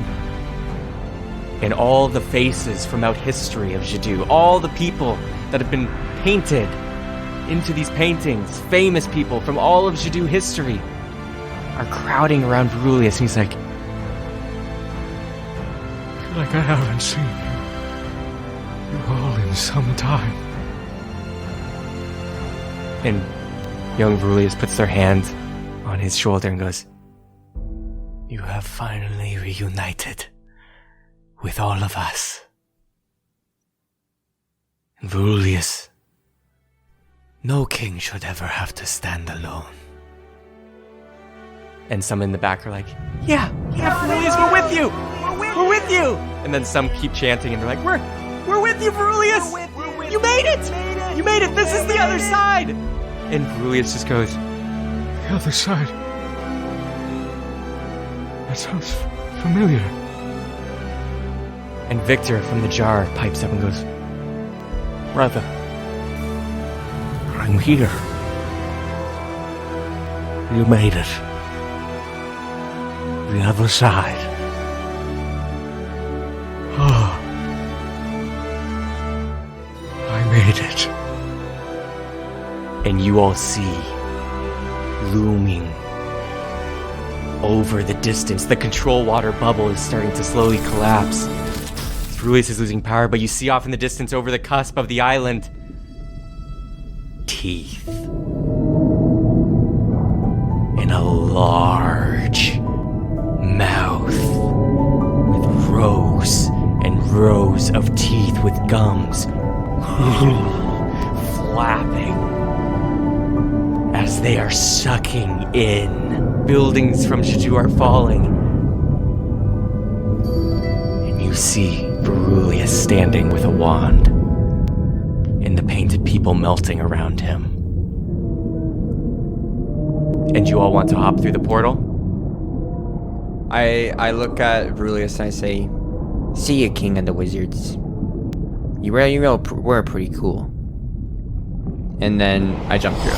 and all the faces from out history of Jadu, all the people that have been painted into these paintings, famous people from all of Jadu history, are crowding around Verulius, and he's like, I feel like I haven't seen you all in some time. and young Verulius puts their hand on his shoulder and goes, you have finally reunited with all of us. And Verulius, no king should ever have to stand alone. And some in the back are like, yeah, Verulius, we're with you! We're with you! And then some keep chanting and they're like, we're with you, Verulius! You made it! You made it! This is the other side! And Verulius just goes, The other side. That sounds familiar. and Victor from the jar pipes up and goes, Brother, I'm here. You made it. The other side. Ah. I made it. and you all see looming over the distance, the control water bubble is starting to slowly collapse. Verulius is losing power, but you see off in the distance over the cusp of the island, teeth. In a large mouth with rows and rows of teeth with gums flapping as they are sucking in. Buildings from Jadu are falling. And you see Verulius standing with a wand, and the painted people melting around him. And you all want to hop through the portal? I look at Rulius and I say, "See you, King of the Wizards. You were pretty cool." And then I jump through.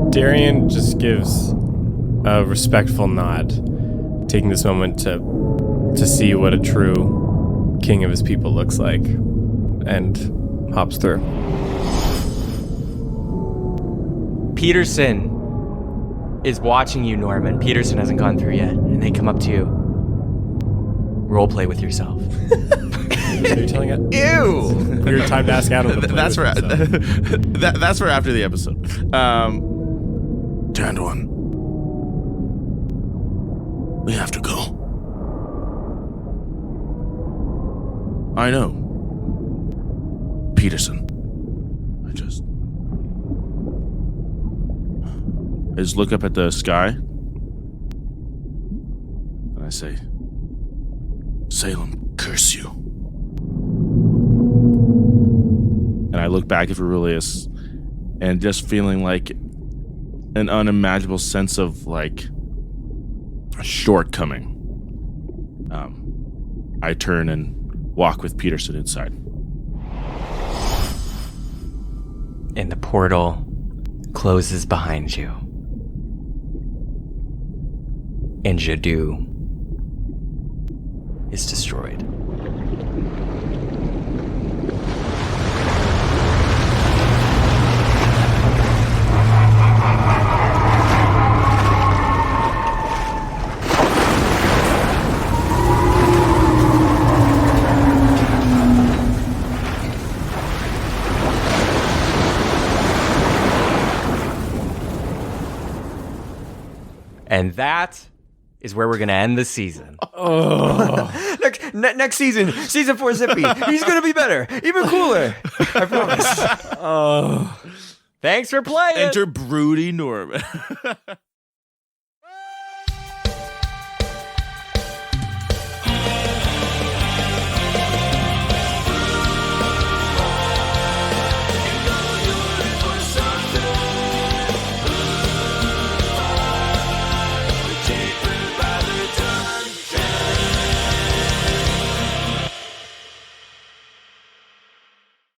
Darian just gives a respectful nod, taking this moment to see what a true king of his people looks like, and hops through. Peterson is watching you, Norman. Peterson hasn't gone through yet, and they come up to you. Role play with yourself. Are you telling it? Ew! Weird time to ask Adam to play That's with for himself. that's for after the episode. Janduin, we have to go. I know, Peterson. I just look up at the sky and I say, "Salem, curse you." And I look back at Aurelius and just feeling like an unimaginable sense of like a shortcoming. I turn and walk with Peterson inside. And the portal closes behind you. And Jadu is destroyed. And that is where we're going to end the season. Next season, season 4 Zippy. He's gonna be better, even cooler. I promise. Thanks for playing. Enter broody Norman.